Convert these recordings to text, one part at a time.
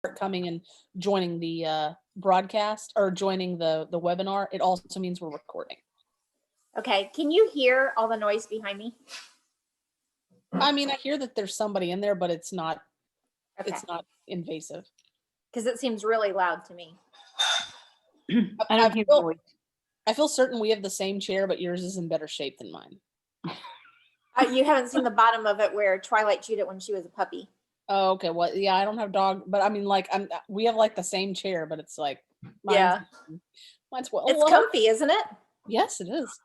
coming and joining the broadcast or joining the webinar, it also means we're recording. Okay, can you hear all the noise behind me? I mean, I hear that there's somebody in there, but it's not invasive. Because it seems really loud to me. I feel certain we have the same chair, but yours is in better shape than mine. You haven't seen the bottom of it where Twilight chewed it when she was a puppy. Oh, okay. Well, yeah, I don't have dog, but I mean, like, we have like the same chair, but it's like, mine's well. It's comfy, isn't it? Yes, it is.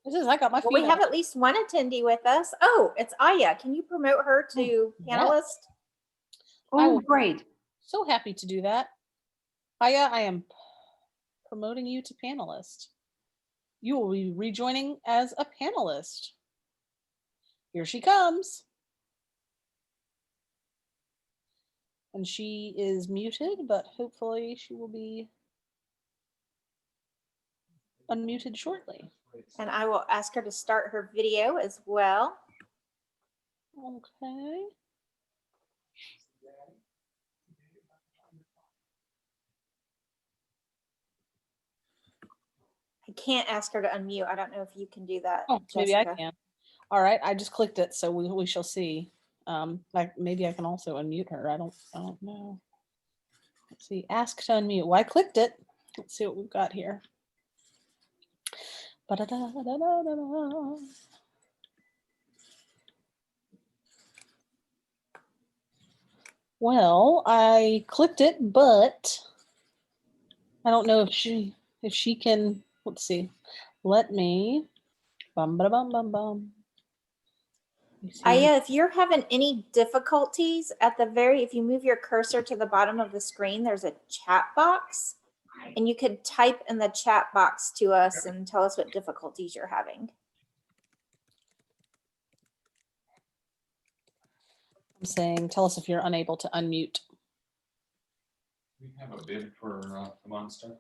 It is. I got my feet. We have at least one attendee with us. Oh, it's Ayya. Can you promote her to panelist? Yes. Oh, great. So happy to do that. Ayya, I am promoting you to panelist. You will be rejoining as a panelist. Here she comes. And she is muted, but hopefully she will be unmuted shortly. And I will ask her to start her video as well. Okay. I can't ask her to unmute. I don't know if you can do that. Oh, Jessica. maybe I can. All right, I just clicked it, so we shall see. Like maybe I can also unmute her. I don't know. Let's see. Ask to unmute. Well, I clicked it. Let's see what we've got here. Ba-da-da-da-da-da-da. Well, I clicked it, but I don't know if she can. Let's see. Let me. Bum ba bum bum bum. Ayya, if you're having any difficulties if you move your cursor to the bottom of the screen, there's a chat box, and you could type in the chat box to us and tell us what difficulties you're having. I'm saying, tell us if you're unable to unmute. We have a bid for the monster.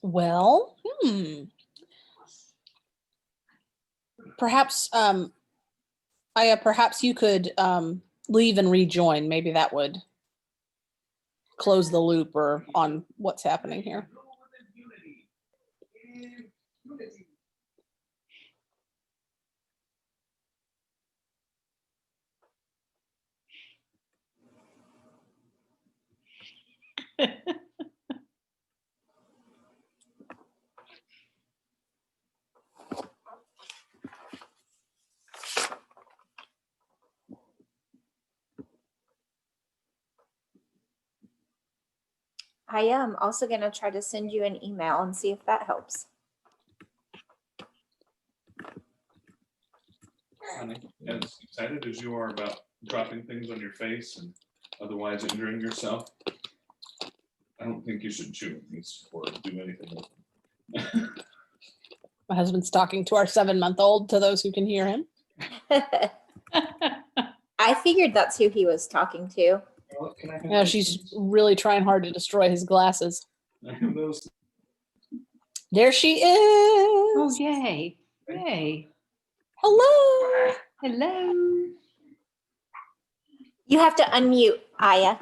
Well, perhaps Ayya, perhaps you could leave and rejoin. Maybe that would close the loop or on what's happening here. I am also going to try to send you an email and see if that helps. Honey, as excited as you are about dropping things on your face and otherwise injuring yourself, I don't think you should chew these or do anything with them. My husband's talking to our 7-month-old, to those who can hear him. I figured that's who he was talking to. No, she's really trying hard to destroy his glasses. There she is. Oh, yay. Yay. Hello. Hello. You have to unmute, Ayya.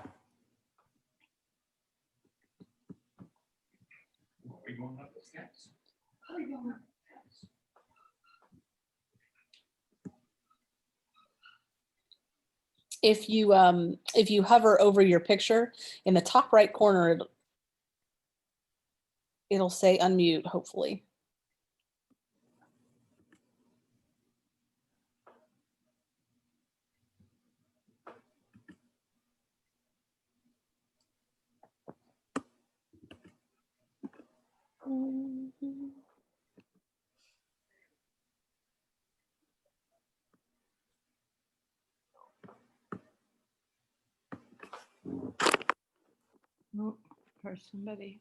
If you hover over your picture in the top right corner, it'll say unmute, hopefully. Oh, for somebody.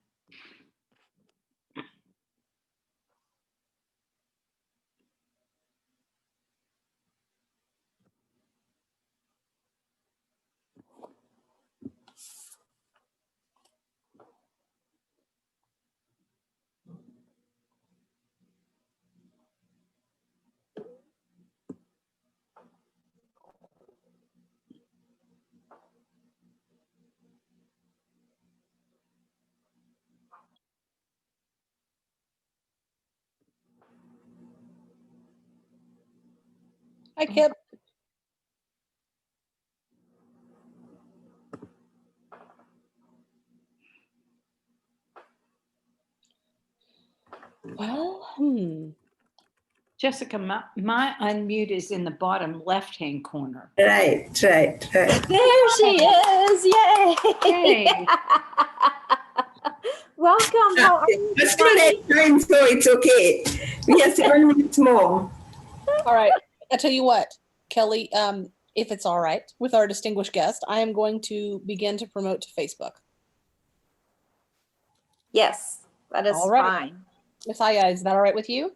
Hi, Kip. Well, Jessica, my unmute is in the bottom left-hand corner. Right. There she is. Yay. Yay. Welcome. How are you? But still at time, so it's okay. We have 7 minutes more. all right. I tell you what, Kelly, if it's all right with our distinguished guest, I am going to begin to promote to Facebook. Yes, that is All right. fine. Miss Ayya, is that all right with you?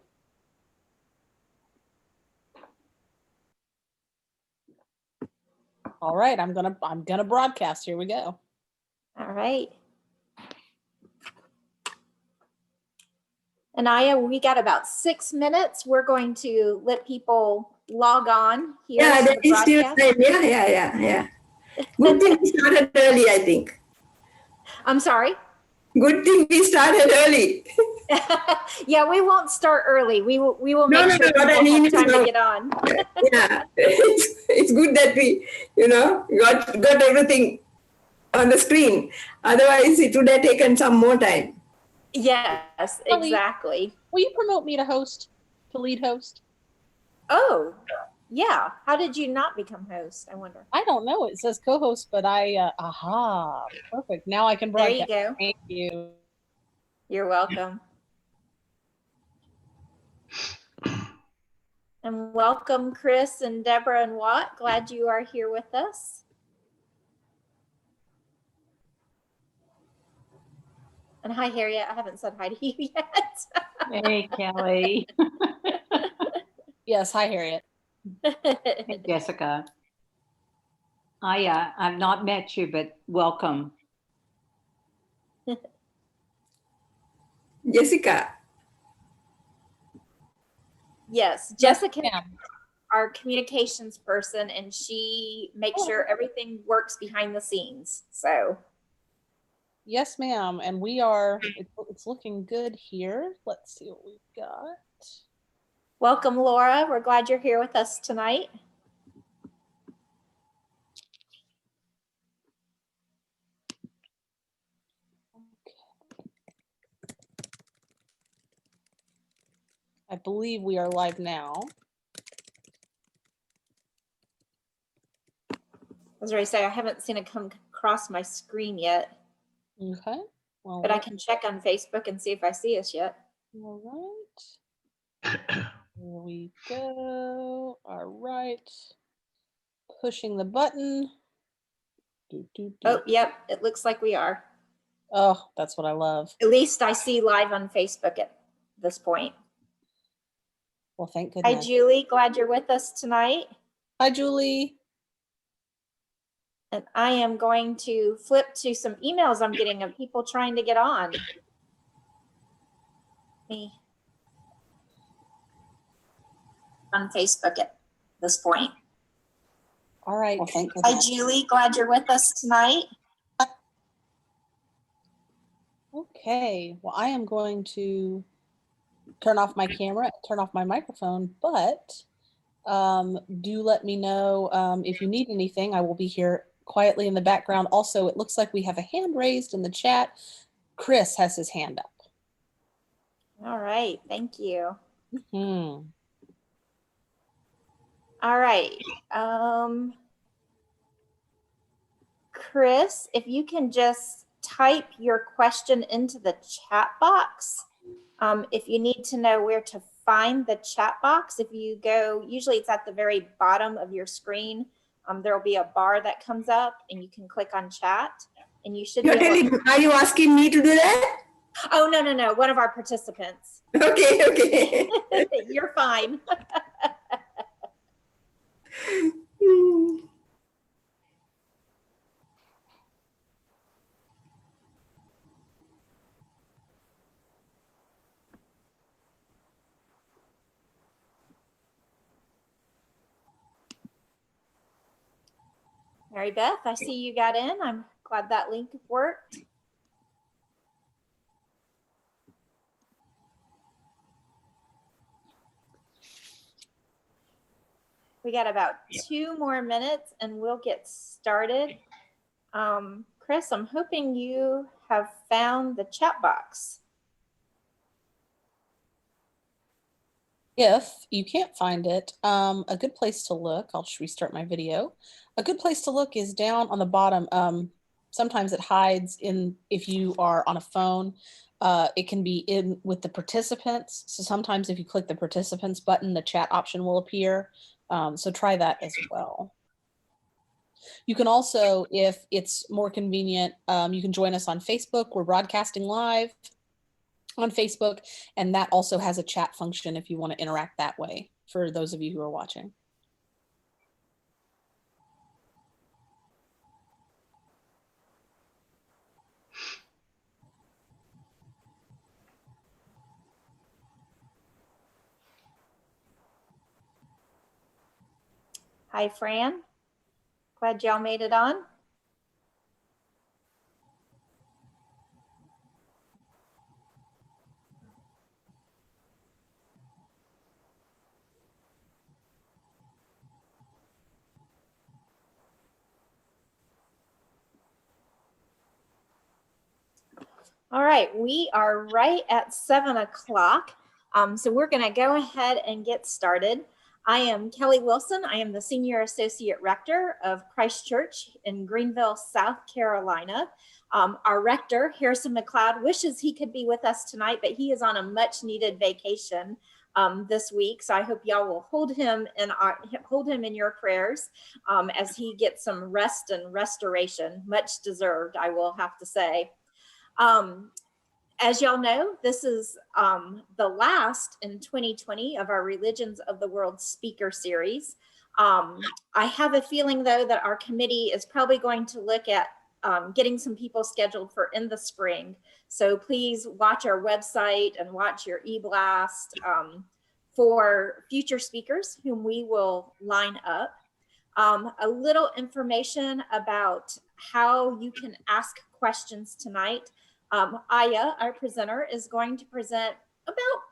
All right, I'm gonna broadcast. Here we go. All right. And Ayya, we got about 6 minutes. We're going to let people log on here. Yeah, to that the is still broadcast. time. Yeah. Good thing we started early, I think. I'm sorry. Good thing we started early. Yeah, we won't start early. We will No, make sure what I people mean have is, time to no. get on. Yeah, it's good that we, got everything on the screen. Otherwise, it would have taken some more time. Yes, Kelly, exactly. Will you promote me to lead host? Oh, yeah. How did you not become host? I wonder. I don't know. It says co-host, but aha, perfect. Now I can There you broadcast. go. Thank you. You're welcome. And welcome, Chris and Deborah and Watt. Glad you are here with us. And hi, Harriet. I haven't said hi to you yet. Hey, Kelly. Yes, hi, Harriet. Hey, Jessica. I've not met you, but welcome. Jessica. Yes, Jessica, Yes, ma'am. our communications person, and she makes sure everything works behind the scenes. So Yes, ma'am. And we are, it's looking good here. Let's see what we've got. welcome, Laura. We're glad you're here with us tonight. I believe we are live now. I was ready to say, I haven't seen it come across my screen yet, Okay. Well, but I can check on Facebook and see if I see us yet. all right. Here we go. All right. Pushing the button. Oh, yep. It looks like we are. Oh, that's what I love. At least I see live on Facebook at this point. Well, thank Hi, goodness. Julie. Glad you're with us tonight. Hi, Julie. And I am going to flip to some emails I'm getting of people trying to get on. Me on Facebook at this point. All right. Well, thank you. Hi, Julie. Glad you're with us tonight. Okay. Well, I am going to turn off my camera, turn off my microphone, but do let me know if you need anything. I will be here quietly in the background. Also, it looks like we have a hand raised in the chat. Chris has his hand up. All right. Thank you. Hmm. All right. Chris, if you can just type your question into the chat box. If you need to know where to find the chat box, if you go, usually it's at the very bottom of your screen. There will be a bar that comes up and you can click on chat and you should be able to... Are you asking me to do that? Oh, no. One of our participants. Okay. You're fine. Mary Beth, I see you got in. I'm glad that link worked. We got about 2 more minutes and we'll get started. Chris, I'm hoping you have found the chat box. If you can't find it, a good place to look, I'll just restart my video. A good place to look is down on the bottom. Sometimes it hides in, if you are on a phone, it can be in with the participants. So sometimes if you click the participants button, the chat option will appear. So try that as well. You can also, if it's more convenient, you can join us on Facebook. We're broadcasting live on Facebook, and that also has a chat function if you want to interact that way for those of you who are watching. Hi, Fran. Glad y'all made it on. All right, we are right at 7 o'clock. So we're going to go ahead and get started. I am Kellie Wison. I am the Senior Associate Rector of Christ Church in Greenville, South Carolina. Our rector, Harrison McLeod, wishes he could be with us tonight, but he is on a much needed vacation this week. So I hope y'all will hold him in your prayers as he gets some rest and restoration, much deserved, I will have to say. As y'all know, this is the last in 2020 of our Religions of the World speaker series. I have a feeling, though, that our committee is probably going to look at getting some people scheduled for in the spring. So please watch our website and watch your e-blast for future speakers whom we will line up. A little information about how you can ask questions tonight. Ayya, our presenter, is going to present about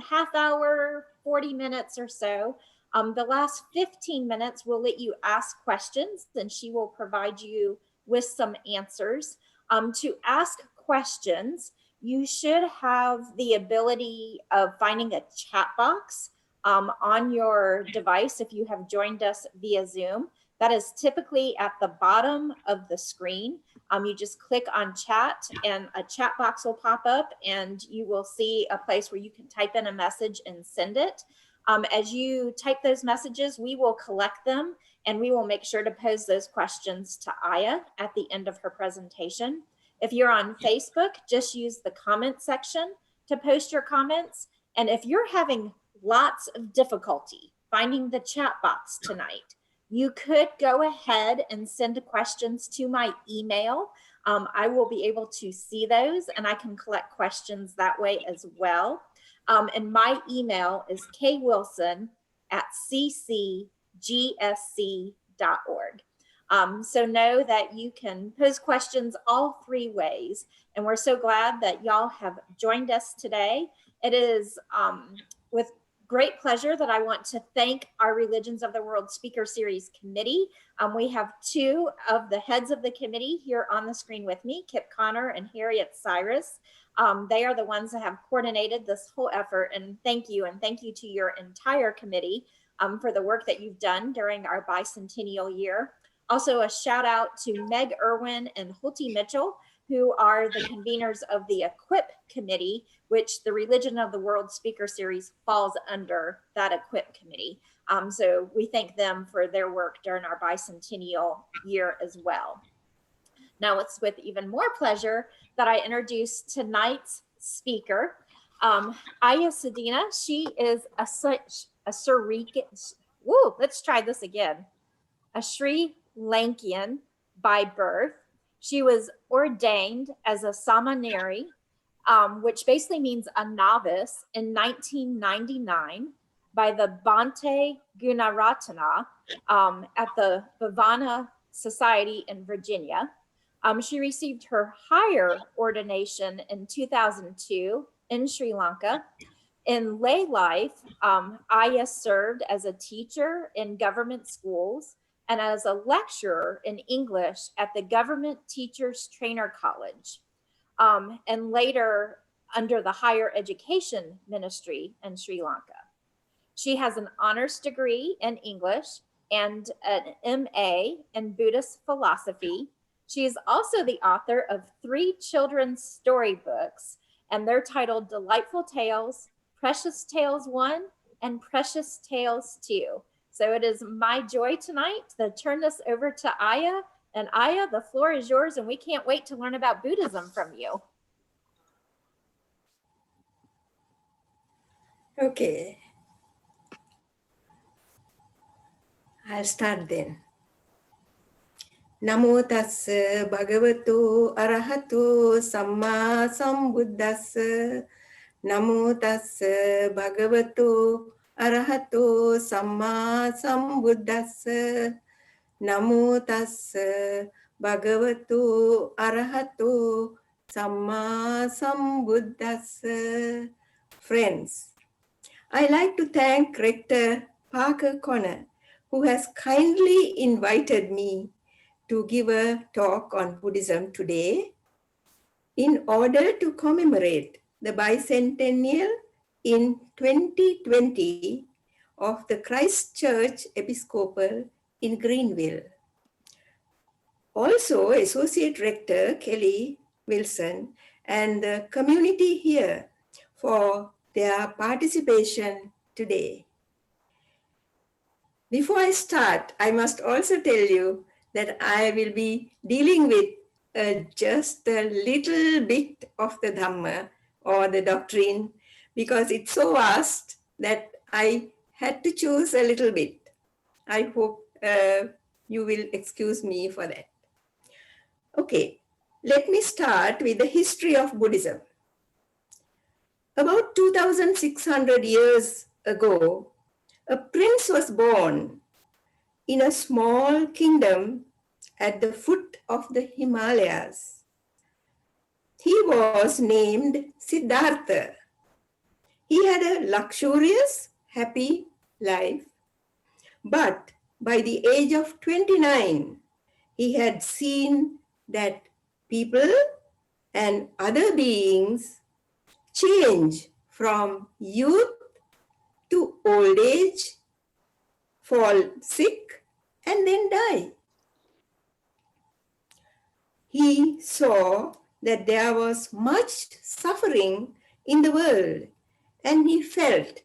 half hour, 40 minutes or so. The last 15 minutes will let you ask questions, and she will provide you with some answers. To ask questions, you should have the ability of finding a chat box on your device if you have joined us via Zoom. That is typically at the bottom of the screen. You just click on chat and a chat box will pop up and you will see a place where you can type in a message and send it. As you type those messages, we will collect them and we will make sure to pose those questions to Ayya at the end of her presentation. If you're on Facebook, just use the comment section to post your comments. And if you're having lots of difficulty finding the chat box tonight, you could go ahead and send questions to my email. I will be able to see those and I can collect questions that way as well. And my email is kwilson@ccgsc.org. So know that you can pose questions all 3 ways. And we're so glad that y'all have joined us today. It is with great pleasure that I want to thank our Religions of the World Speaker Series Committee. We have 2 of the heads of the committee here on the screen with me, Kip Connor and Harriet Cyrus. They are the ones that have coordinated this whole effort, and thank you to your entire committee for the work that you've done during our bicentennial year. Also a shout out to Meg Irwin and Hulti Mitchell, who are the conveners of the Equip Committee, which the Religion of the World Speaker Series falls under that Equip Committee. So we thank them for their work during our bicentennial year as well. Now it's with even more pleasure that I introduce tonight's speaker, Ayya Sudinna. She is a Sri Lankan by birth. She was ordained as a samaneri, which basically means a novice, in 1999 by the Bhante Gunaratana at the Bhavana Society in Virginia. She received her higher ordination in 2002 in Sri Lanka. In lay life, Ayya served as a teacher in government schools and as a lecturer in English at the Government Teachers Trainer College, and later under the Higher Education Ministry in Sri Lanka. She has an honors degree in English and an MA in Buddhist philosophy. She is also the author of 3 children's storybooks, and they're titled Delightful Tales, Precious Tales 1, and Precious Tales 2. So it is my joy tonight to turn this over to Ayya. And Ayya, the floor is yours, and we can't wait to learn about Buddhism from you. Okay. I'll start then. Namo tassa bhagavato arahato samma sambuddhassa. Namo tassa bhagavato arahato samma sambuddhassa. Namo tassa bhagavato arahato samma sambuddhassa. Friends, I like to thank Rector Parker Connor, who has kindly invited me to give a talk on Buddhism today in order to commemorate the bicentennial in 2020 of the Christ Church Episcopal in Greenville. Also, Associate Rector Kellie Wison and the community here for their participation today. Before I start, I must also tell you that I will be dealing with just a little bit of the Dhamma or the doctrine because it's so vast that I had to choose a little bit. I hope you will excuse me for that. Okay, let me start with the history of Buddhism. About 2,600 years ago, a prince was born in a small kingdom at the foot of the Himalayas. He was named Siddhartha. He had a luxurious, happy life, but by the age of 29, he had seen that people and other beings change from youth to old age, fall sick, and then die. He saw that there was much suffering in the world, and he felt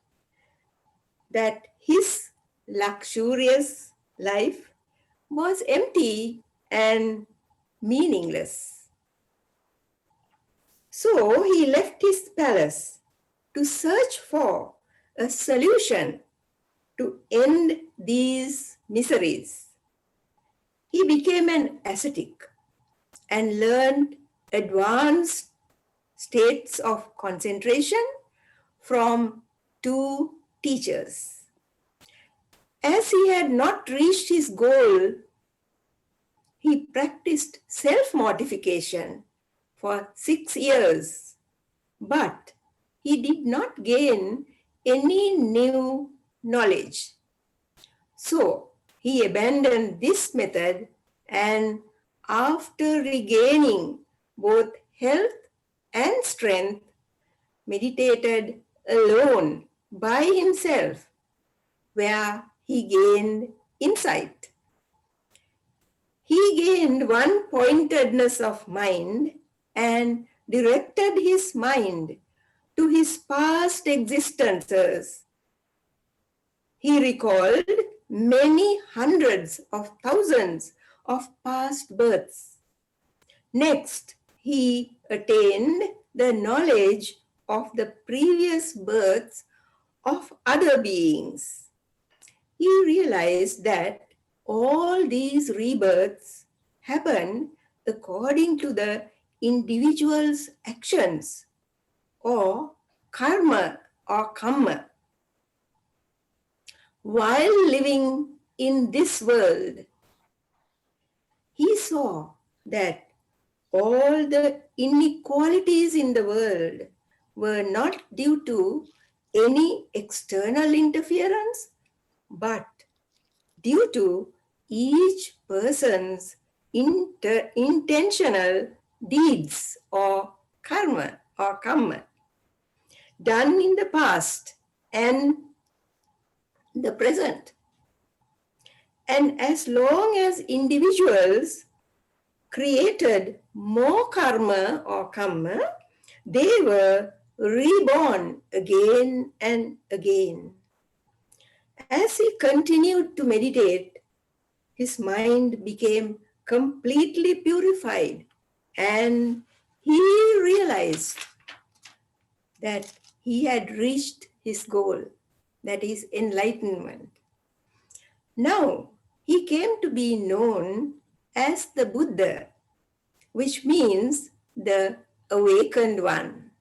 that his luxurious life was empty and meaningless. So he left his palace to search for a solution to end these miseries. He became an ascetic and learned advanced states of concentration from 2 teachers. As he had not reached his goal, he practiced self-mortification for 6 years, but he did not gain any new knowledge. So he abandoned this method, and after regaining both health and strength, meditated alone by himself, where he gained insight. He gained one-pointedness of mind and directed his mind to his past existences. He recalled many hundreds of thousands of past births. Next, he attained the knowledge of the previous births of other beings. He realized that all these rebirths happen according to the individual's actions or karma or kamma. While living in this world, he saw that all the inequalities in the world were not due to any external interference, but due to each person's intentional deeds or karma done in the past and the present. And as long as individuals created more karma or kamma, they were reborn again and again. As he continued to meditate, his mind became completely purified, and he realized that he had reached his goal, that is enlightenment. Now, he came to be known as the Buddha, which means the awakened one.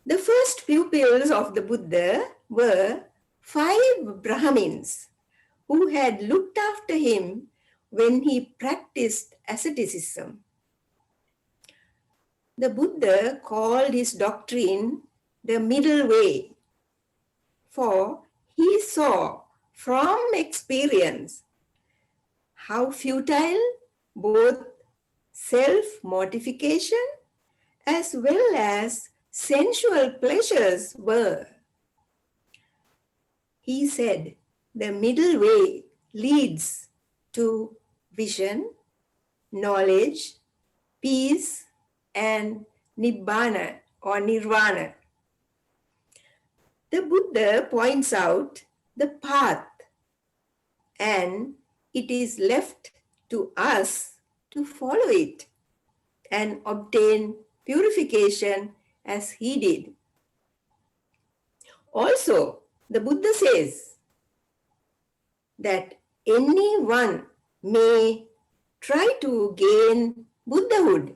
The first pupils of the Buddha were 5 Brahmins who had looked after him when he practiced asceticism. The Buddha called his doctrine the middle way, for he saw from experience how futile both self-mortification as well as sensual pleasures were. He said, the middle way leads to vision, knowledge, peace, and nibbana or nirvana. The Buddha points out the path, and it is left to us to follow it and obtain purification as he did. Also, the Buddha says that anyone may try to gain Buddhahood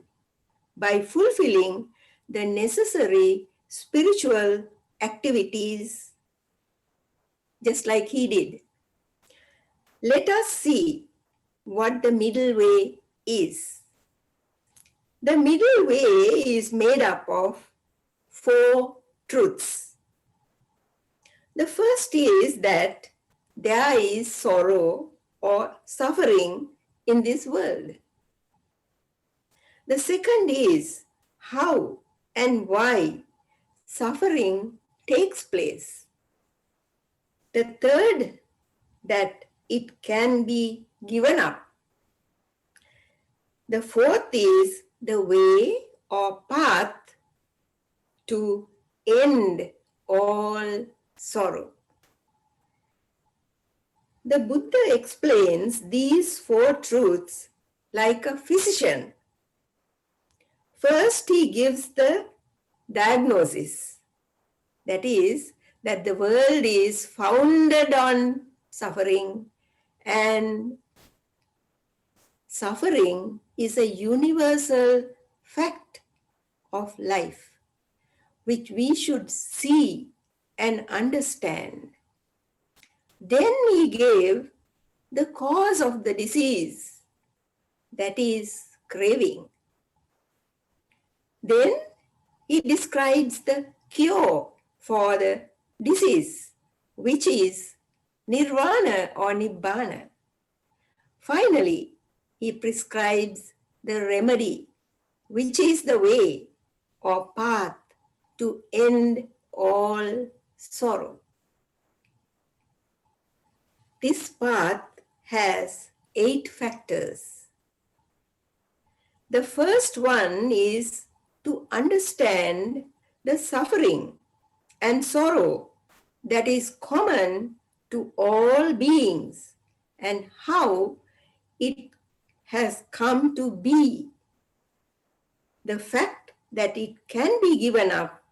by fulfilling the necessary spiritual activities, just like he did. Let us see what the middle way is. The middle way is made up of 4 truths. The first is that there is sorrow or suffering in this world. The second is how and why suffering takes place. The third, that it can be given up. The fourth is the way or path to end all sorrow. The Buddha explains these 4 truths like a physician. First, he gives the diagnosis. That is, that the world is founded on suffering, and suffering is a universal fact of life, which we should see and understand. Then he gave the cause of the disease, that is craving. Then he describes the cure for the disease, which is nirvana or nibbana. Finally, he prescribes the remedy, which is the way or path to end all sorrow. This path has 8 factors. The first one is to understand the suffering and sorrow that is common to all beings and how it has come to be. The fact that it can be given up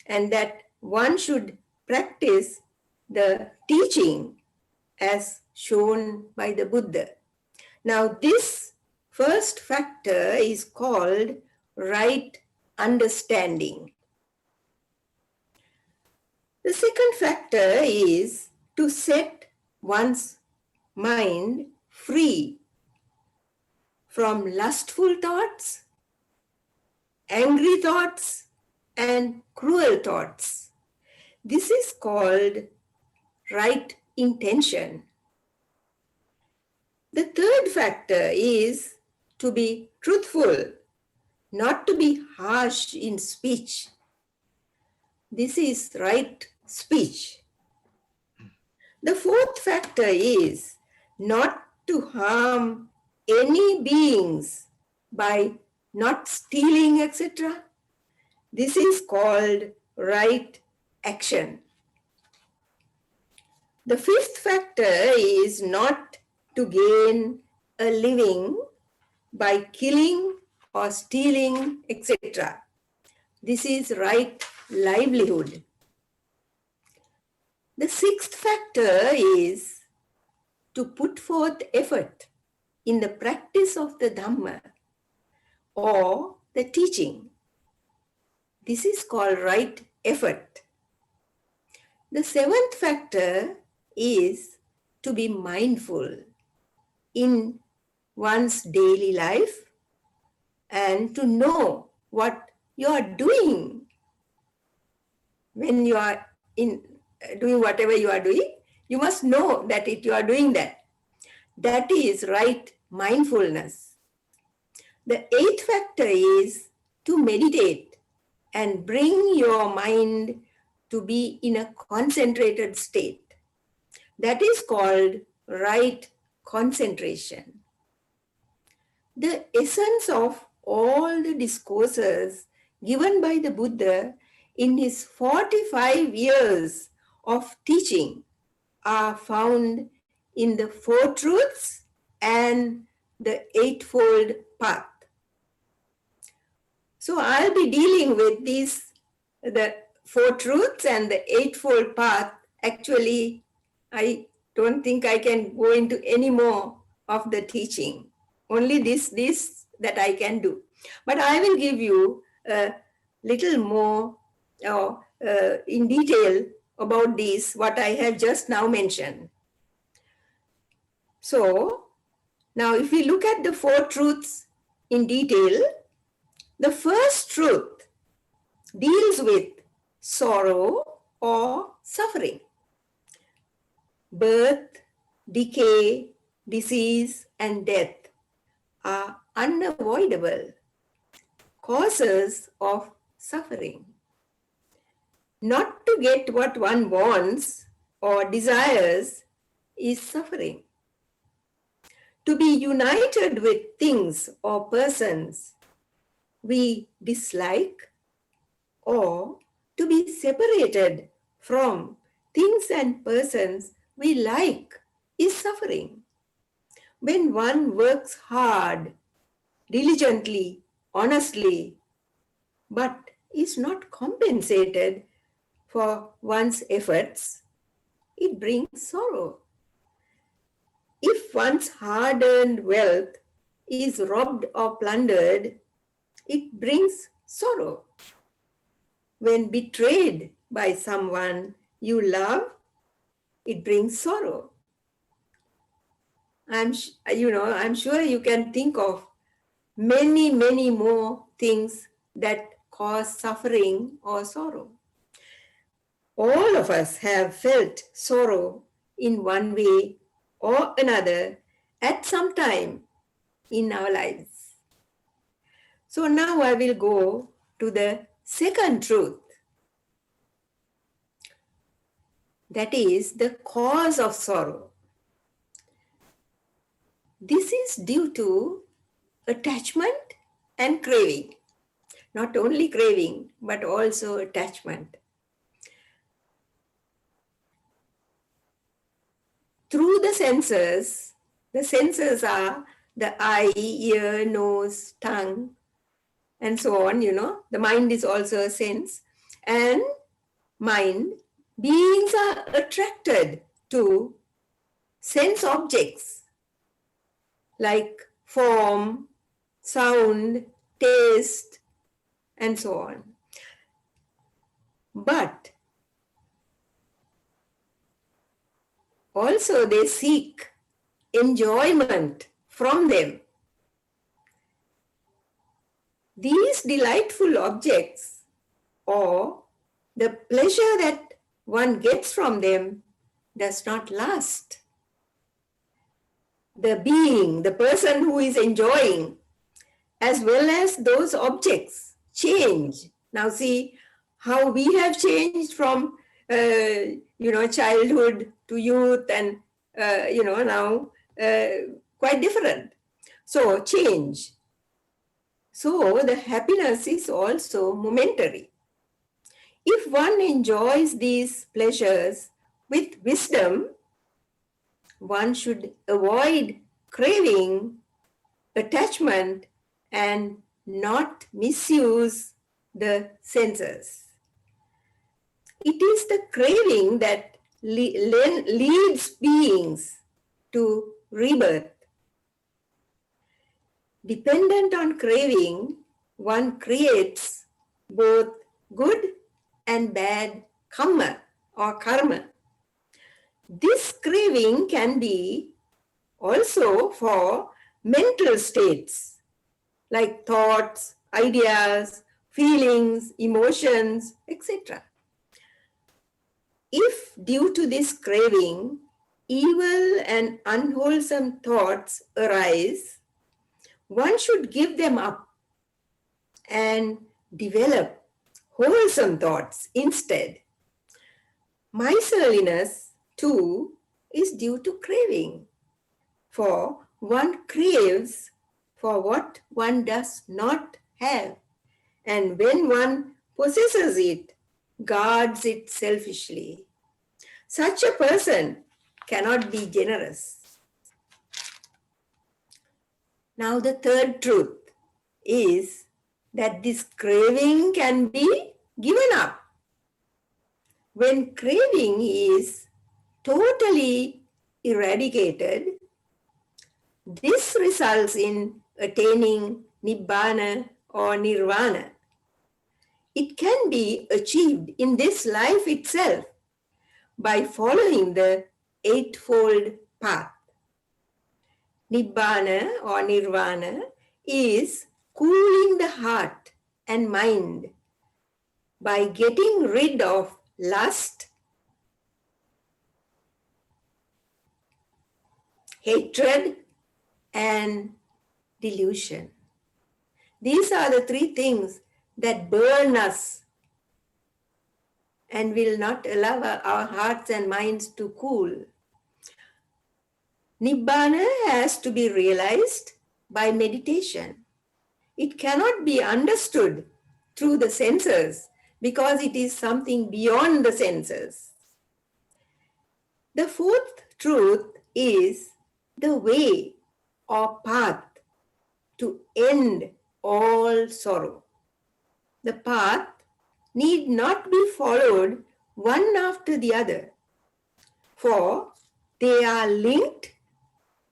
and that one should practice the teaching as shown by the Buddha. Now, this first factor is called right understanding. The second factor is to set one's mind free from lustful thoughts, angry thoughts, and cruel thoughts. This is called right intention. The third factor is to be truthful, not to be harsh in speech. This is right speech. The fourth factor is not to harm any beings by not stealing, etc. This is called right action. The fifth factor is not to gain a living by killing or stealing, etc. This is right livelihood. The sixth factor is to put forth effort in the practice of the Dhamma or the teaching. This is called right effort. The seventh factor is to be mindful in one's daily life and to know what you are doing when you are doing whatever you are doing. You must know that you are doing that. That is right mindfulness. The eighth factor is to meditate and bring your mind to be in a concentrated state. That is called right concentration. The essence of all the discourses given by the Buddha in his 45 years of teaching are found in the Four Truths and the Eightfold Path. So I'll be dealing with the Four Truths and the Eightfold Path. Actually, I don't think I can go into any more of the teaching. Only this that I can do. But I will give you a little more in detail about this, what I have just now mentioned. So, now if we look at the Four Truths in detail, the first truth deals with sorrow or suffering. Birth, decay, disease, and death are unavoidable causes of suffering. Not to get what one wants or desires is suffering. To be united with things or persons we dislike, or to be separated from things and persons we like is suffering. When one works hard, diligently, honestly, but is not compensated for one's efforts, it brings sorrow. If one's hard-earned wealth is robbed or plundered, it brings sorrow. When betrayed by someone you love, it brings sorrow. I'm sure you can think of many, many more things that cause suffering or sorrow. All of us have felt sorrow in one way or another at some time in our lives. So now I will go to the second truth. That is the cause of sorrow. This is due to attachment and craving. Not only craving, but also attachment. Through the senses are the eye, ear, nose, tongue, and so on, The mind is also a sense. And mind, beings are attracted to sense objects like form, sound, taste, and so on. But also they seek enjoyment from them. These delightful objects or the pleasure that one gets from them does not last. The being, the person who is enjoying, as well as those objects change. Now see how we have changed from childhood to youth, and now quite different. So change. So the happiness is also momentary. If one enjoys these pleasures with wisdom, one should avoid craving, attachment, and not misuse the senses. It is the craving that leads beings to rebirth. Dependent on craving, one creates both good and bad karma or karma. This craving can be also for mental states like thoughts, ideas, feelings, emotions, etc. If due to this craving, evil and unwholesome thoughts arise, one should give them up and develop wholesome thoughts instead. Miserliness, too, is due to craving, for one craves for what one does not have, and when one possesses it, guards it selfishly. Such a person cannot be generous. Now the third truth is that this craving can be given up. When craving is totally eradicated, this results in attaining Nibbana or Nirvana. It can be achieved in this life itself by following the Eightfold Path. Nibbana or Nirvana is cooling the heart and mind by getting rid of lust, hatred, and delusion. These are the three things that burn us and will not allow our hearts and minds to cool. Nibbana has to be realized by meditation. It cannot be understood through the senses because it is something beyond the senses. The fourth truth is the way or path to end all sorrow. The path need not be followed one after the other, for they are linked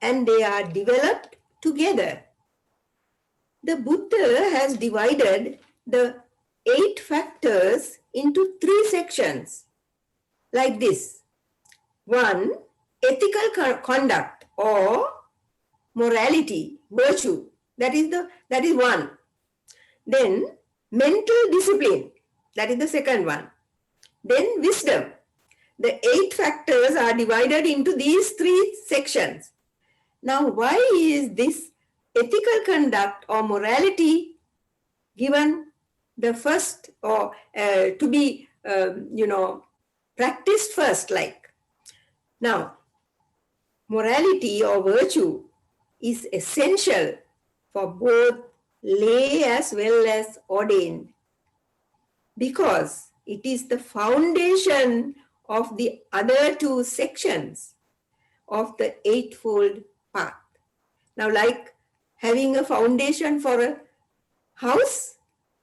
and they are developed together. The Buddha has divided the 8 factors into 3 sections, like this. 1, ethical conduct or morality, virtue, that is one. Then mental discipline, that is the second one. Then wisdom. The 8 factors are divided into these 3 sections. Now, why is this ethical conduct or morality given the first, or to be, practiced first? Like, now, morality or virtue is essential for both lay as well as ordained, because it is the foundation of the other 2 sections of the Eightfold Path. Now, like having a foundation for a house,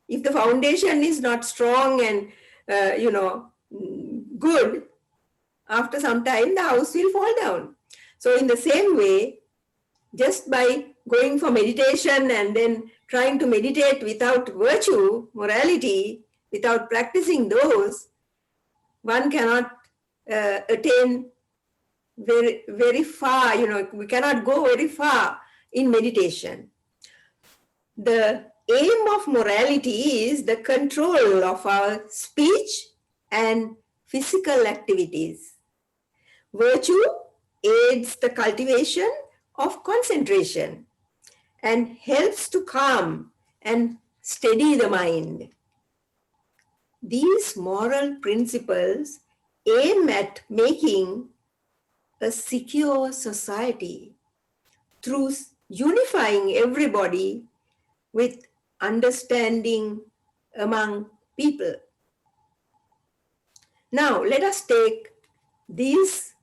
if the foundation is not strong and good, after some time the house will fall down. So in the same way, just by going for meditation and then trying to meditate without virtue, morality, without practicing those, one cannot attain very, very far, we cannot go very far in meditation. The aim of morality is the control of our speech and physical activities. Virtue aids the cultivation of concentration and helps to calm and steady the mind. These moral principles aim at making a secure society through unifying everybody with understanding among people. Now, let us take these,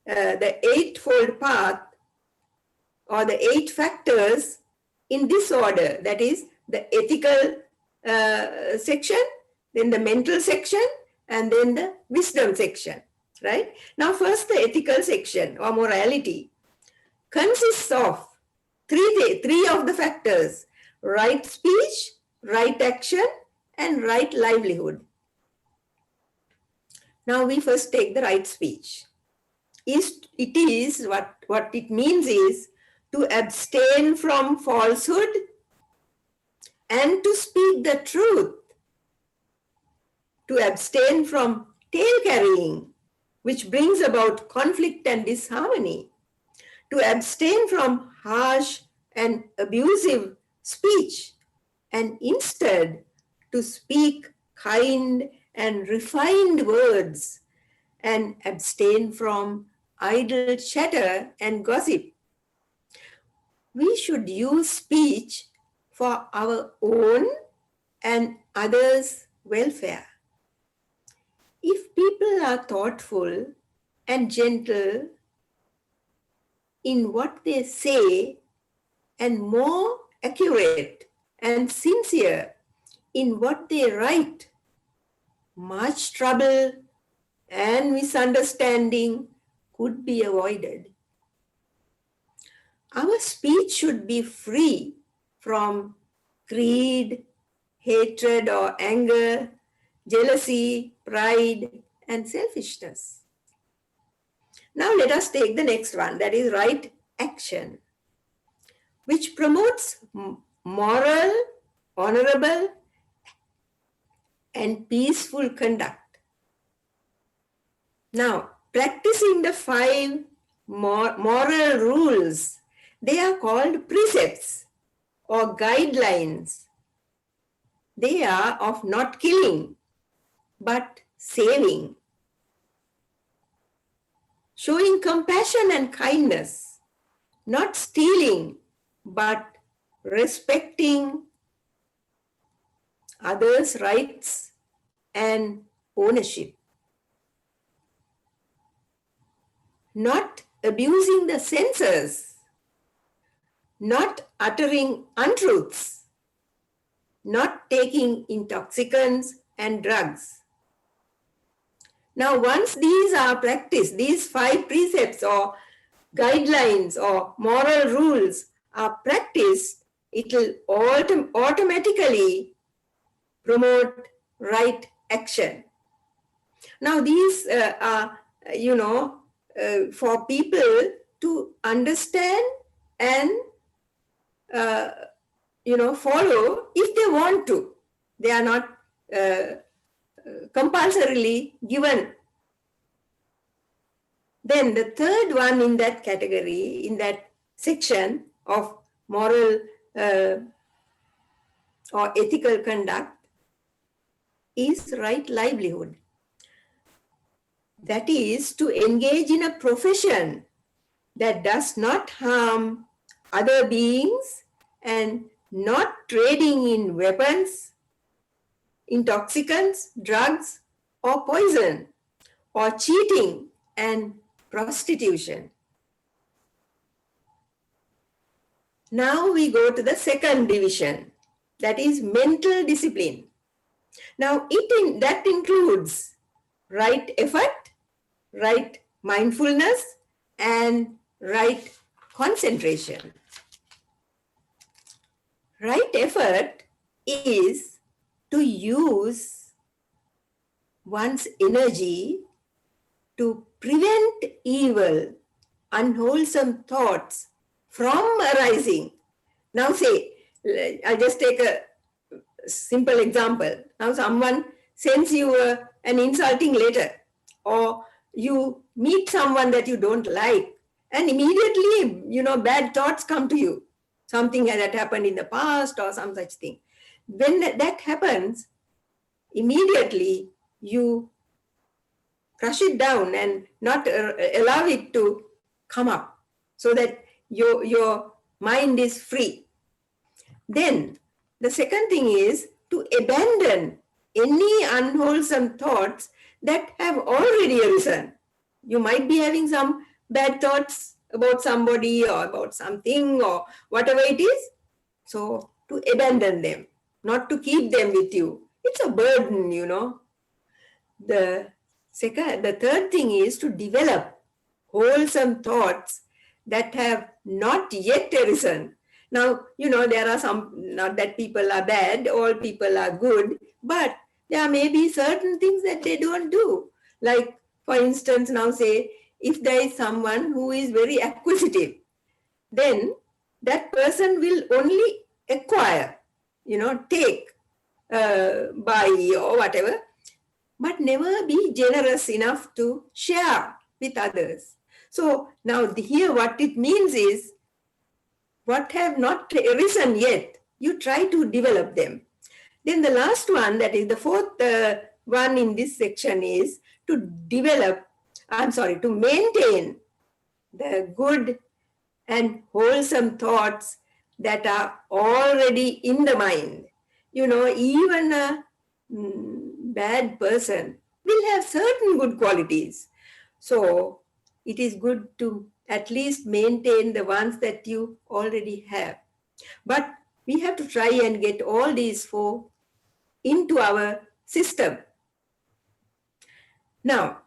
the eightfold path or the 8 factors in this order. That is the ethical section, then the mental section, and then the wisdom section, right? Now, first the ethical section or morality consists of three of the factors: right speech, right action, and right livelihood. Now we first take the right speech. What it means is to abstain from falsehood and to speak the truth, to abstain from tale carrying, which brings about conflict and disharmony, to abstain from harsh and abusive speech, and instead to speak kind and refined words, and abstain from idle chatter and gossip. We should use speech for our own and others' welfare. If people are thoughtful and gentle in what they say and more accurate and sincere in what they write, much trouble and misunderstanding could be avoided. Our speech should be free from greed, hatred or anger, jealousy, pride, and selfishness. Now let us take the next one, that is right action, which promotes moral, honorable, and peaceful conduct. Now, practicing the 5 moral rules, they are called precepts or guidelines. They are of not killing, but saving, showing compassion and kindness, not stealing, but respecting others' rights and ownership, not abusing the senses, not uttering untruths, not taking intoxicants and drugs. Now, once these are practiced, these 5 precepts or guidelines or moral rules are practiced, it will automatically promote right action. Now, these are, for people to understand and, follow if they want to. They are not compulsorily given. Then the third one in that category, in that section of moral or ethical conduct, is right livelihood. That is to engage in a profession that does not harm other beings and not trading in weapons, intoxicants, drugs, or poison, or cheating and prostitution. Now we go to the second division, that is mental discipline. Now that includes right effort, right mindfulness, and right concentration. Right effort is to use one's energy to prevent evil, unwholesome thoughts from arising. Now say, I'll just take simple example. Now someone sends you an insulting letter, or you meet someone that you don't like, and immediately, bad thoughts come to you. Something that happened in the past or some such thing. When that happens, immediately you crush it down and not allow it to come up, so that your mind is free. Then the second thing is to abandon any unwholesome thoughts that have already arisen. You might be having some bad thoughts about somebody or about something or whatever it is. So to abandon them, not to keep them with you. It's a burden, The third thing is to develop wholesome thoughts that have not yet arisen. Now, there are some, not that people are bad, all people are good, but there may be certain things that they don't do. Like, for instance, now say, if there is someone who is very acquisitive, then that person will only acquire, take, buy or whatever, but never be generous enough to share with others. So now here what it means is, what have not arisen yet, you try to develop them. Then the last one, that is the fourth one in this section, is to maintain the good and wholesome thoughts that are already in the mind. Even a bad person will have certain good qualities. So it is good to at least maintain the ones that you already have. But we have to try and get all these four into our system. Now,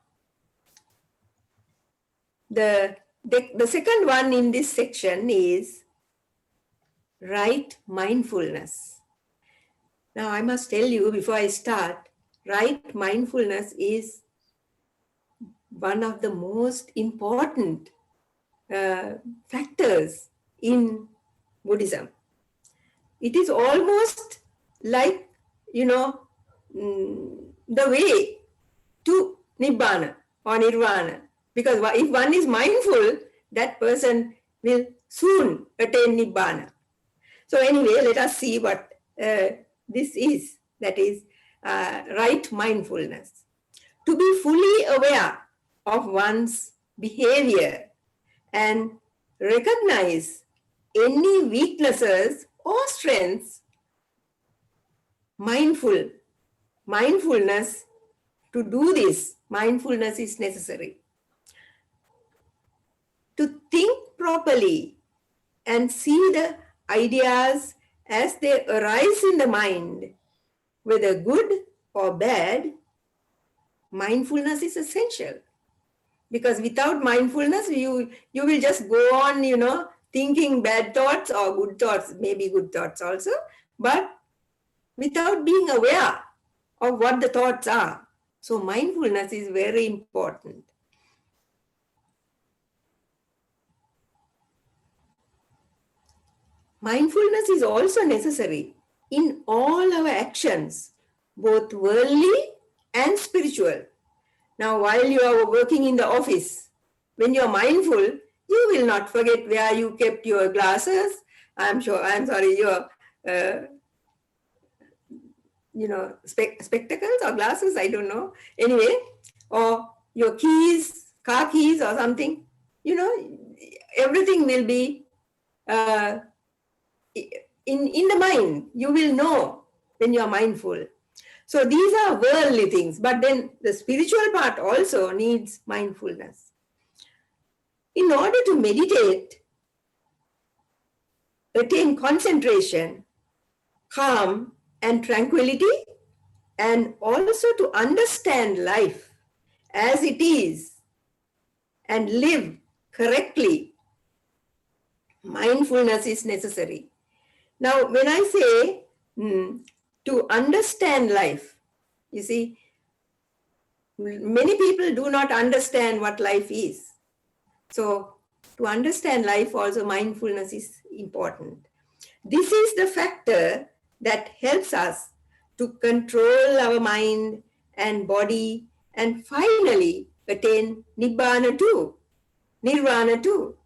the second one in this section is right mindfulness. Now, I must tell you before I start, right mindfulness is one of the most important factors in Buddhism. It is almost like, the way to Nibbana or Nirvana. Because if one is mindful, that person will soon attain Nibbana. So anyway, let us see what this is. That is right mindfulness. To be fully aware of one's behavior and recognize any weaknesses or strengths, mindfulness, to do this, mindfulness is necessary. To think properly and see the ideas as they arise in the mind, whether good or bad, mindfulness is essential. Because without mindfulness, you will just go on, thinking bad thoughts or good thoughts, maybe good thoughts also, but without being aware of what the thoughts are. So mindfulness is very important. Mindfulness is also necessary in all our actions, both worldly and spiritual. Now, while you are working in the office, when you are mindful, you will not forget where you kept your glasses. Your spectacles or glasses, I don't know. Anyway, or your keys, car keys or something, everything will be in the mind. You will know when you are mindful. So these are worldly things, but then the spiritual part also needs mindfulness. In order to meditate, attain concentration, calm and tranquility, and also to understand life as it is and live correctly, mindfulness is necessary. Now, when I say to understand life, you see, many people do not understand what life is. So to understand life also, mindfulness is important. This is the factor that helps us to control our mind and body and finally attain Nibbana too, Nirvana too.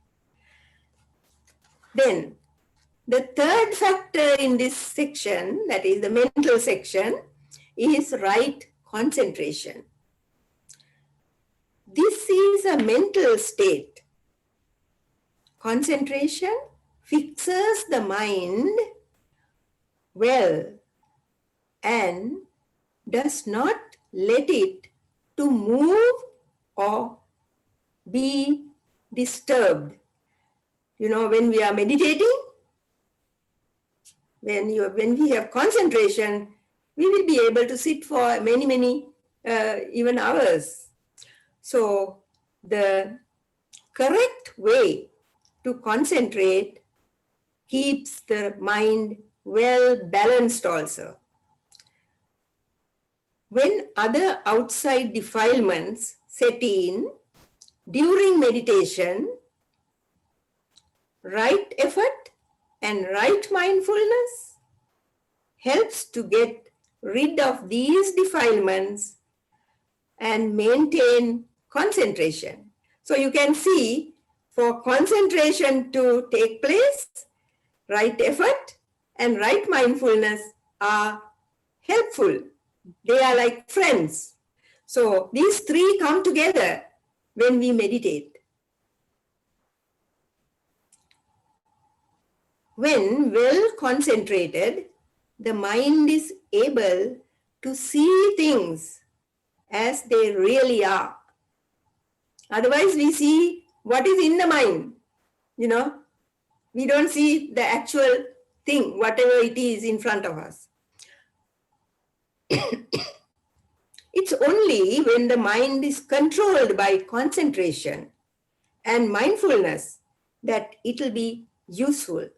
Then the third factor in this section, that is the mental section, is right concentration. This is a mental state. Concentration fixes the mind well and does not let it to move or be disturbed. You know, when we are meditating, when we have concentration, we will be able to sit for many, even hours. So the correct way to concentrate keeps the mind well balanced also. When other outside defilements set in during meditation, right effort and right mindfulness helps to get rid of these defilements and maintain concentration. So you can see, for concentration to take place, right effort and right mindfulness are helpful. They are like friends. So these three come together when we meditate. When well concentrated, the mind is able to see things as they really are. Otherwise, we see what is in the mind. You know, we don't see the actual thing, whatever it is in front of us. It's only when the mind is controlled by concentration and mindfulness that it will be useful.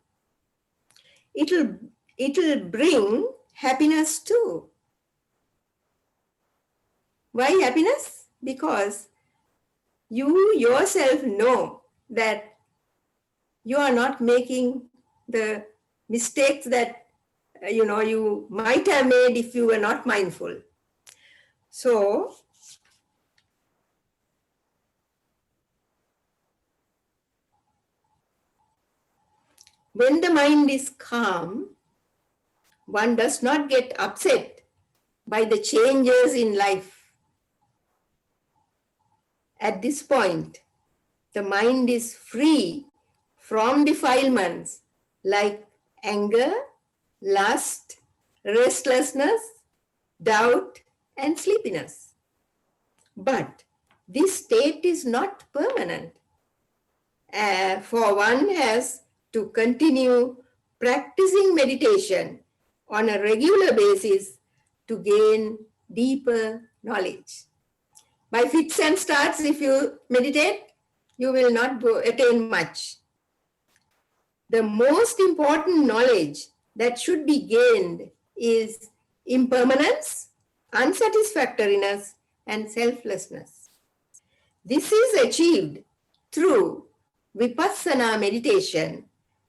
It'll bring happiness too. Why happiness? Because you yourself know that you are not making the mistakes that you might have made if you were not mindful. So when the mind is calm, one does not get upset by the changes in life. At this point, the mind is free from defilements like anger, lust, restlessness, doubt, and sleepiness. But this state is not permanent. For one has to continue practicing meditation on a regular basis to gain deeper knowledge. By fits and starts, if you meditate, you will not attain much. The most important knowledge that should be gained is impermanence, unsatisfactoriness, and selflessness. This is achieved through vipassana meditation,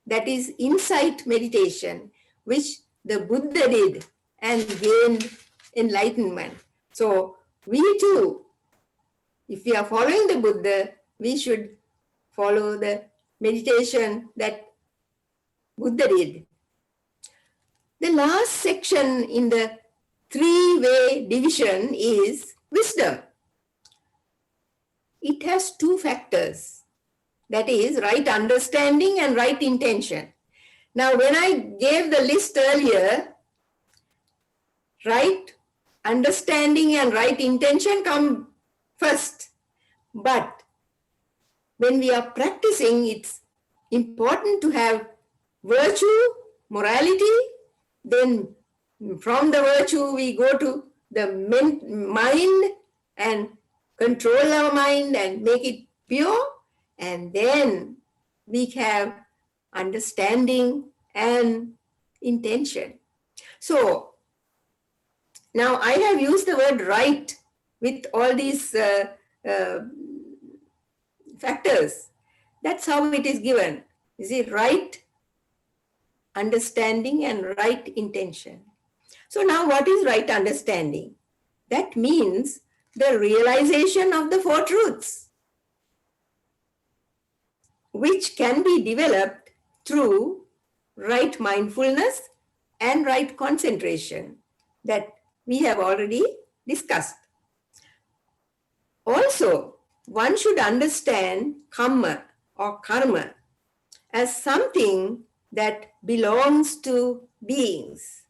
that is insight meditation, which the Buddha did and gained enlightenment. So we too, if we are following the Buddha, we should follow the meditation that Buddha did. The last section in the three-way division is wisdom. It has two factors, that is right understanding and right intention. Now, when I gave the list earlier, right understanding and right intention come first. But when we are practicing, it's important to have virtue, morality, then from the virtue we go to the mind and control our mind and make it pure, and then we have understanding and intention. So now I have used the word right with all these factors. That's how it is given. Is it right understanding and right intention. So now what is right understanding? That means the realization of the four truths, which can be developed through right mindfulness and right concentration that we have already discussed. Also, one should understand kamma or karma as something that belongs to beings.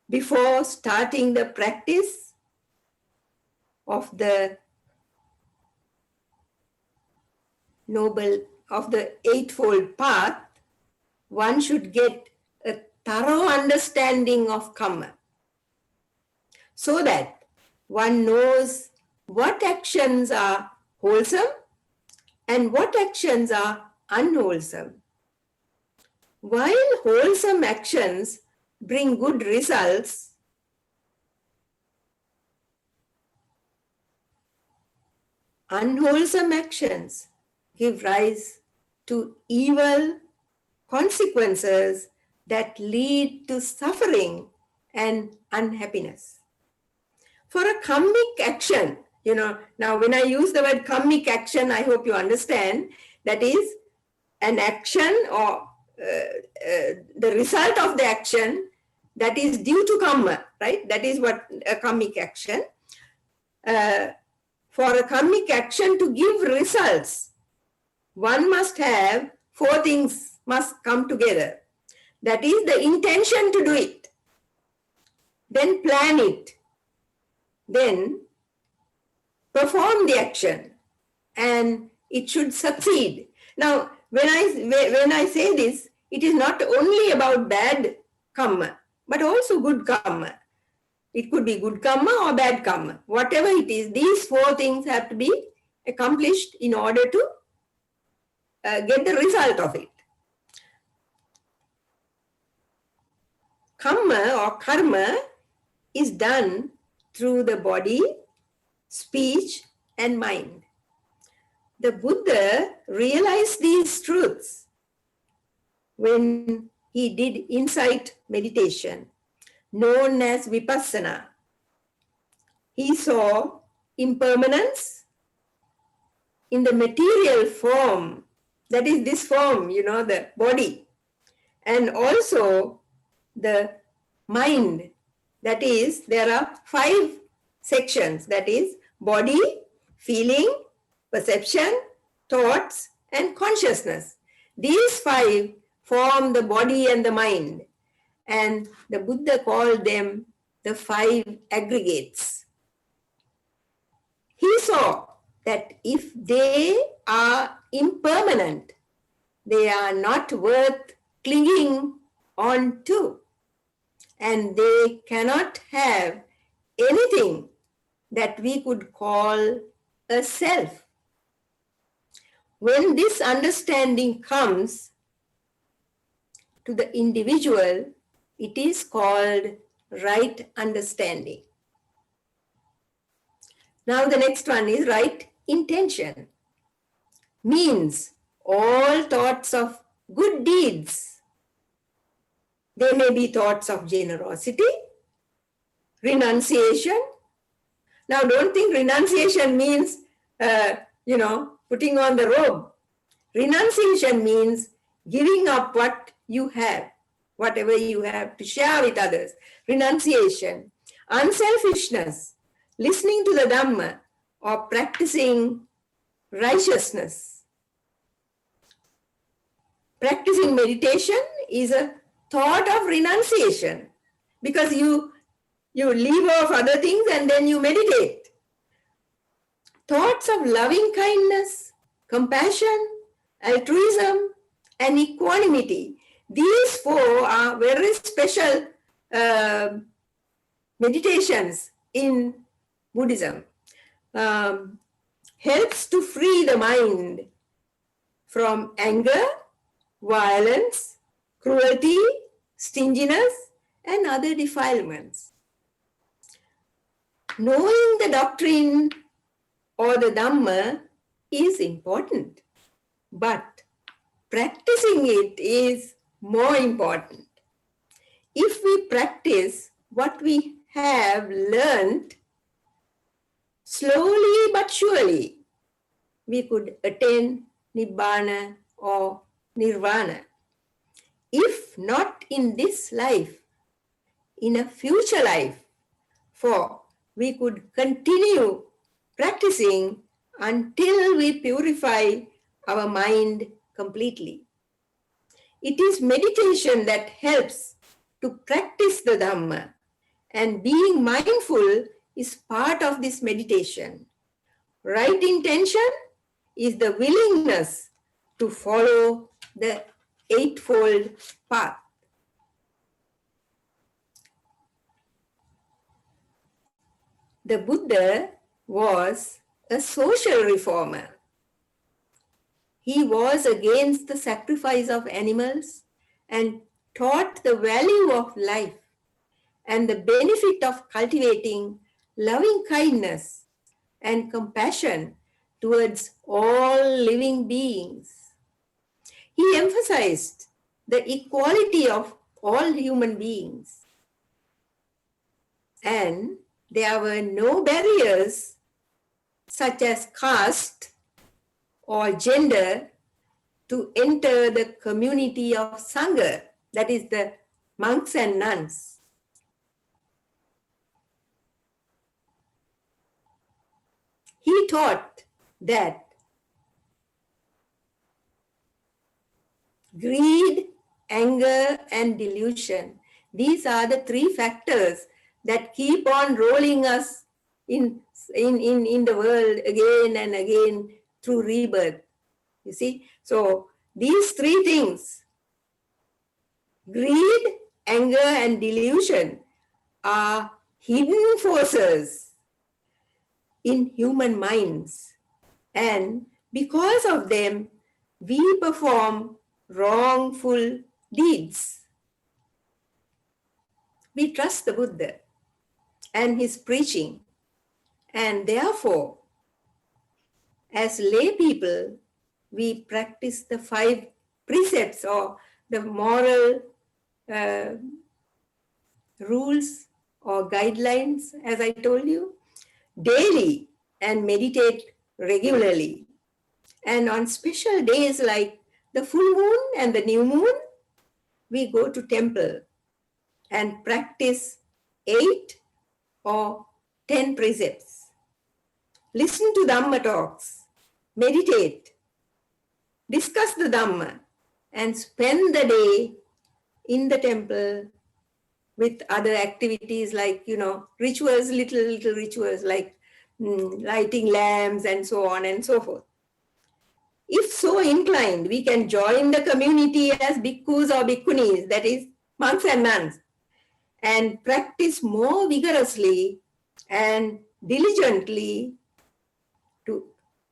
Before starting the practice of the Eightfold Path, one should get a thorough understanding of karma so that one knows what actions are wholesome and what actions are unwholesome. While wholesome actions bring good results, unwholesome actions give rise to evil consequences that lead to suffering and unhappiness. For a kammic action, now when I use the word kammic action, I hope you understand that is an action or the result of the action that is due to karma, right? That is what a kammic action. For a kammic action to give results, one must have four things must come together. That is the intention to do it, then plan it, then perform the action, and it should succeed. Now, when I say this, it is not only about bad karma, but also good karma. It could be good karma or bad karma. Whatever it is, these four things have to be accomplished in order to get the result of it. Karma is done through the body, speech, and mind. The Buddha realized these truths when he did insight meditation, known as Vipassana. He saw impermanence in the material form, that is this form, the body, and also the mind. That is, there are 5 sections, that is body, feeling, perception, thoughts, and consciousness. These 5 form the body and the mind, and the Buddha called them the 5 aggregates. He saw that if they are impermanent, they are not worth clinging on to, and they cannot have anything that we could call a self. When this understanding comes to the individual, it is called right understanding. Now the next one is right intention. Means all thoughts of good deeds. They may be thoughts of generosity, renunciation. Now don't think renunciation means, putting on the robe. Renunciation means giving up what you have, whatever you have to share with others. Renunciation. Unselfishness, listening to the Dhamma, or practicing righteousness. Practicing meditation is a thought of renunciation, because you leave off other things and then you meditate. Thoughts of loving kindness, compassion, altruism, and equanimity. These 4 are very special meditations in Buddhism. Helps to free the mind from anger, violence, cruelty, stinginess, and other defilements. Knowing the doctrine or the Dhamma is important, but practicing it is more important. If we practice what we have learned, slowly but surely, we could attain Nibbana or Nirvana. If not in this life, in a future life, for we could continue practicing until we purify our mind completely. It is meditation that helps to practice the Dhamma, and being mindful is part of this meditation. Right intention is the willingness to follow the Eightfold Path. The Buddha was a social reformer. He was against the sacrifice of animals and taught the value of life and the benefit of cultivating loving kindness and compassion towards all living beings. He emphasized the equality of all human beings, and there were no barriers such as caste or gender to enter the community of Sangha, that is the monks and nuns. He taught that greed, anger, and delusion, these are the three factors that keep on rolling us in the world again and again through rebirth. You see? So these three things, greed, anger, and delusion, are hidden forces in human minds. And because of them, we perform wrongful deeds. We trust the Buddha and his preaching, and therefore, as lay people, we practice the 5 precepts or the moral rules or guidelines, as I told you, daily, and meditate regularly. And on special days like the full moon and the new moon, we go to temple and practice 8 or 10 precepts. Listen to Dhamma talks, meditate, discuss the Dhamma, and spend the day in the temple with other activities like, rituals, little rituals like lighting lamps and so on and so forth. If so inclined, we can join the community as bhikkhus or bhikkhunis, that is monks and nuns, and practice more vigorously and diligently to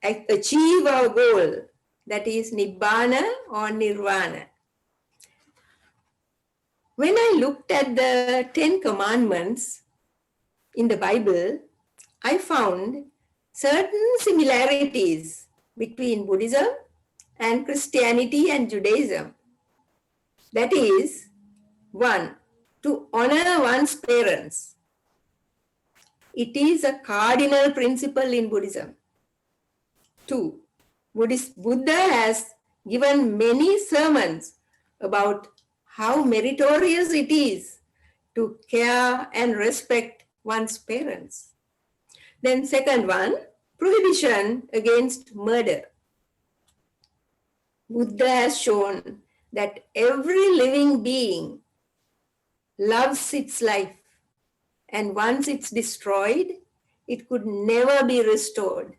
achieve our goal, that is Nibbana or Nirvana. When I looked at the 10 commandments in the Bible, I found certain similarities between Buddhism and Christianity and Judaism. That is, 1, to honor one's parents. It is a cardinal principle in Buddhism. 2, Buddha has given many sermons about how meritorious it is to care and respect one's parents. Then second one, prohibition against murder. Buddha has shown that every living being loves its life, and once it's destroyed, it could never be restored.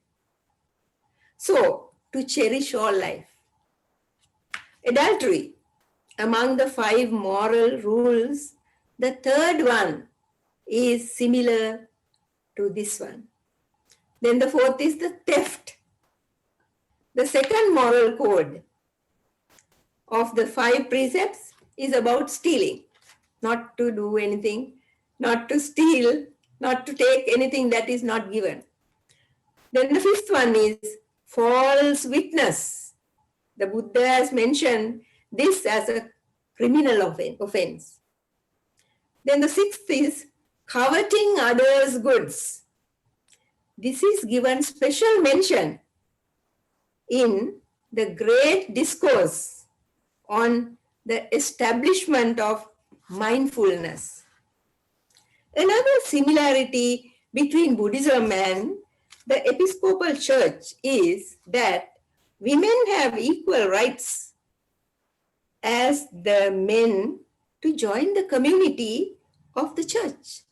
So, to cherish all life. Adultery. Among the 5 moral rules, the third one is similar to this one. Then the 4th is the theft. The second moral code of the 5 precepts is about stealing, not to do anything, not to steal, not to take anything that is not given. Then the 5th one is false witness. The Buddha has mentioned this as a criminal offense. Then the 6th is coveting others' goods. This is given special mention in the great discourse on the establishment of mindfulness. Another similarity between Buddhism and the Episcopal Church is that women have equal rights as the men to join the community of the church,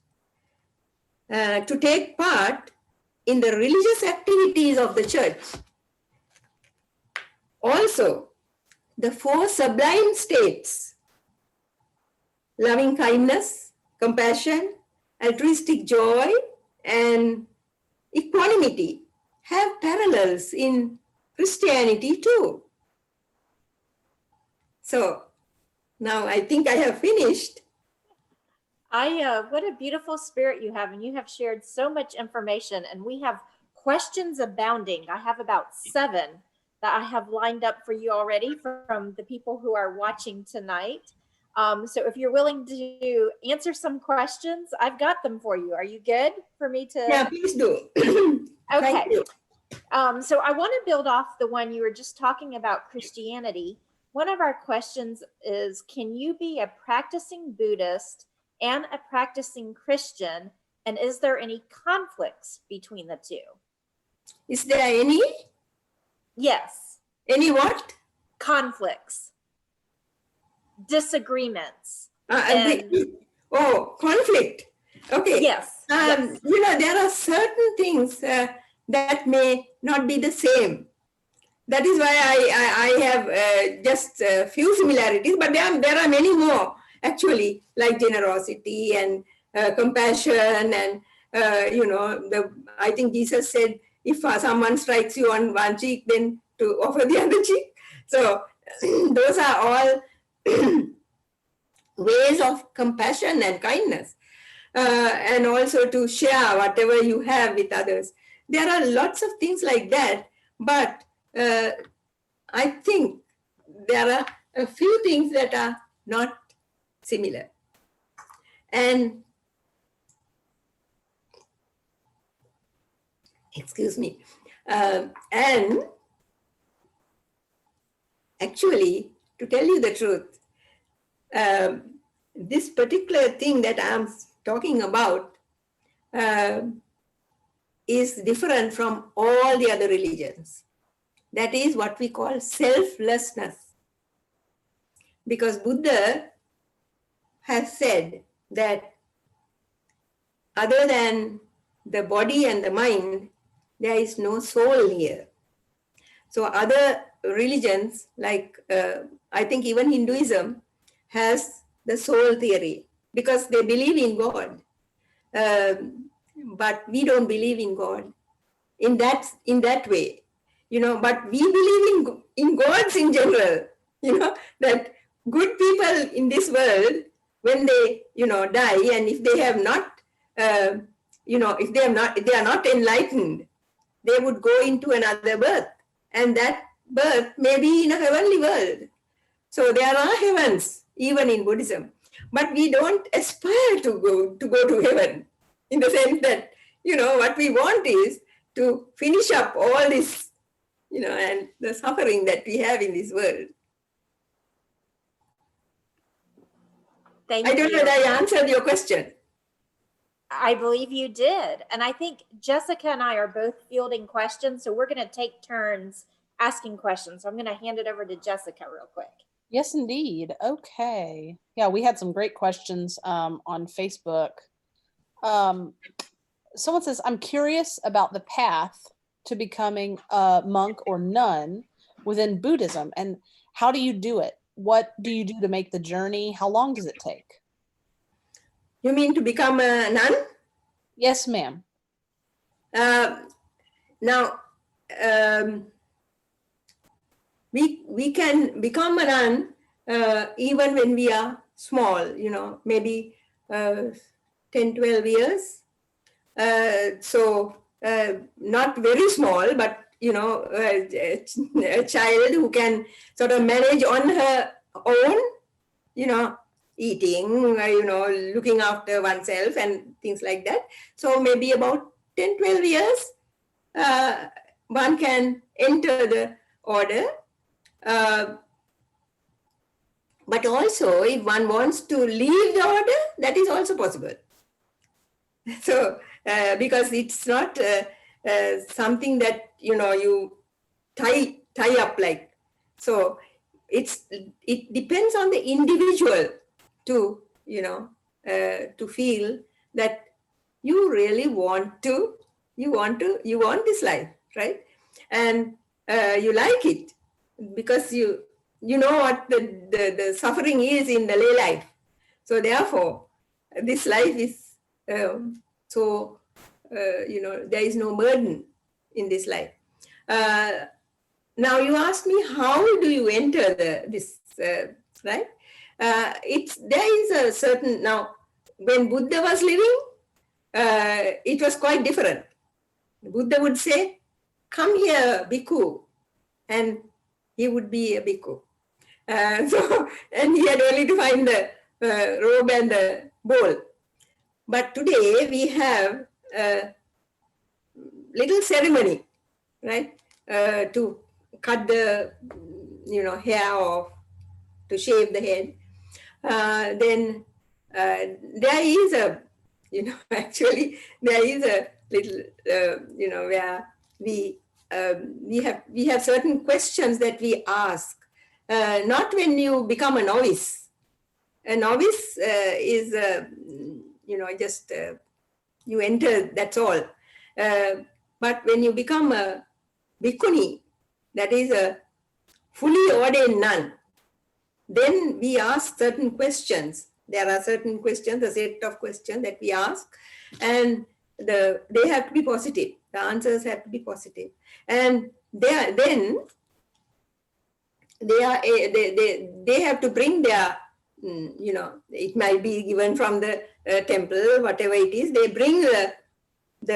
to take part in the religious activities of the church. Also, the 4 sublime states, loving kindness, compassion, altruistic joy, and equanimity, have parallels in Christianity too. So now I think I have finished. What a beautiful spirit you have, and you have shared so much information, and we have questions abounding. I have about 7 that I have lined up for you already from the people who are watching tonight. So if you're willing to answer some questions, I've got them for you. Are you good for me to? Yeah, please do. Okay. Thank you. So I want to build off the one you were just talking about, Christianity. One of our questions is, can you be a practicing Buddhist and a practicing Christian? And is there any conflicts between the two? Is there any? Yes. Any what? Conflicts. Disagreements. Conflict. Okay. Yes. Yes. You know, there are certain things that may not be the same. That is why I have just a few similarities, but there are many more actually, like generosity and compassion, and I think Jesus said, if someone strikes you on one cheek, then to offer the other cheek. So those are all ways of compassion and kindness, and also to share whatever you have with others. There are lots of things like that, but I think there are a few things that are not similar. And excuse me. And actually, to tell you the truth, this particular thing that I'm talking about is different from all the other religions. That is what we call selflessness. Because Buddha has said that other than the body and the mind, there is no soul here. So other religions, like I think even Hinduism, has the soul theory because they believe in God. But we don't believe in God in that way, but we believe in gods in general, that good people in this world, when they, die, and if they have not, if they are not enlightened, they would go into another birth, and that birth may be in a heavenly world. So there are heavens even in Buddhism, but we don't aspire to go to heaven, in the sense that, what we want is to finish up all this, and the suffering that we have in this world. Thank you. I don't know that I answered your question. I believe you did. And I think Jessica and I are both fielding questions, so we're going to take turns asking questions. So I'm going to hand it over to Jessica real quick. Yes, indeed. Okay. Yeah, we had some great questions on Facebook. Someone says, I'm curious about the path to becoming a monk or nun within Buddhism, and how do you do it? What do you do to make the journey? How long does it take? You mean to become a nun? Yes, ma'am. Now, we can become a nun even when we are small, maybe 10, 12 years. So not very small, but, a child who can sort of manage on her own, eating, looking after oneself and things like that. So maybe about 10, 12 years, one can enter the order. But also, if one wants to leave the order, that is also possible. So, because it's not something that, you tie up like. So, it depends on the individual to, to feel that you really want this life, right? And you like it because you know what the suffering is in the lay life. So therefore, this life is there is no burden in this life. Now you ask me, how do you enter this, right? There is a certain, now when Buddha was living, it was quite different. Buddha would say, come here, bhikkhu, and he would be a bhikkhu. And he had only to find the robe and the bowl. But today we have a little ceremony, right? To cut the hair off, to shave the head. Then there is a, actually there is a little, where we have certain questions that we ask. Not when you become a novice. A novice is, just you enter, that's all. But when you become a bhikkhuni, that is a fully ordained nun, then we ask certain questions. There are certain questions, a set of questions that we ask, and they have to be positive. The answers have to be positive. And then they have to bring their, it might be given from the temple, whatever it is, they bring the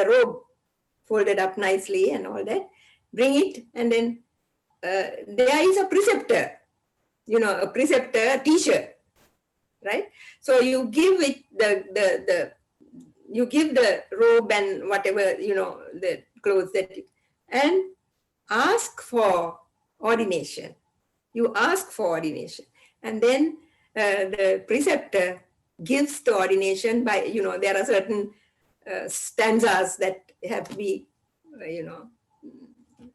robe folded up nicely and all that, bring it, and then there is a preceptor, a preceptor, teacher, right? So you give it you give the robe and whatever, the clothes and ask for ordination. You ask for ordination, and then the preceptor gives the ordination by, there are certain stanzas that have to be,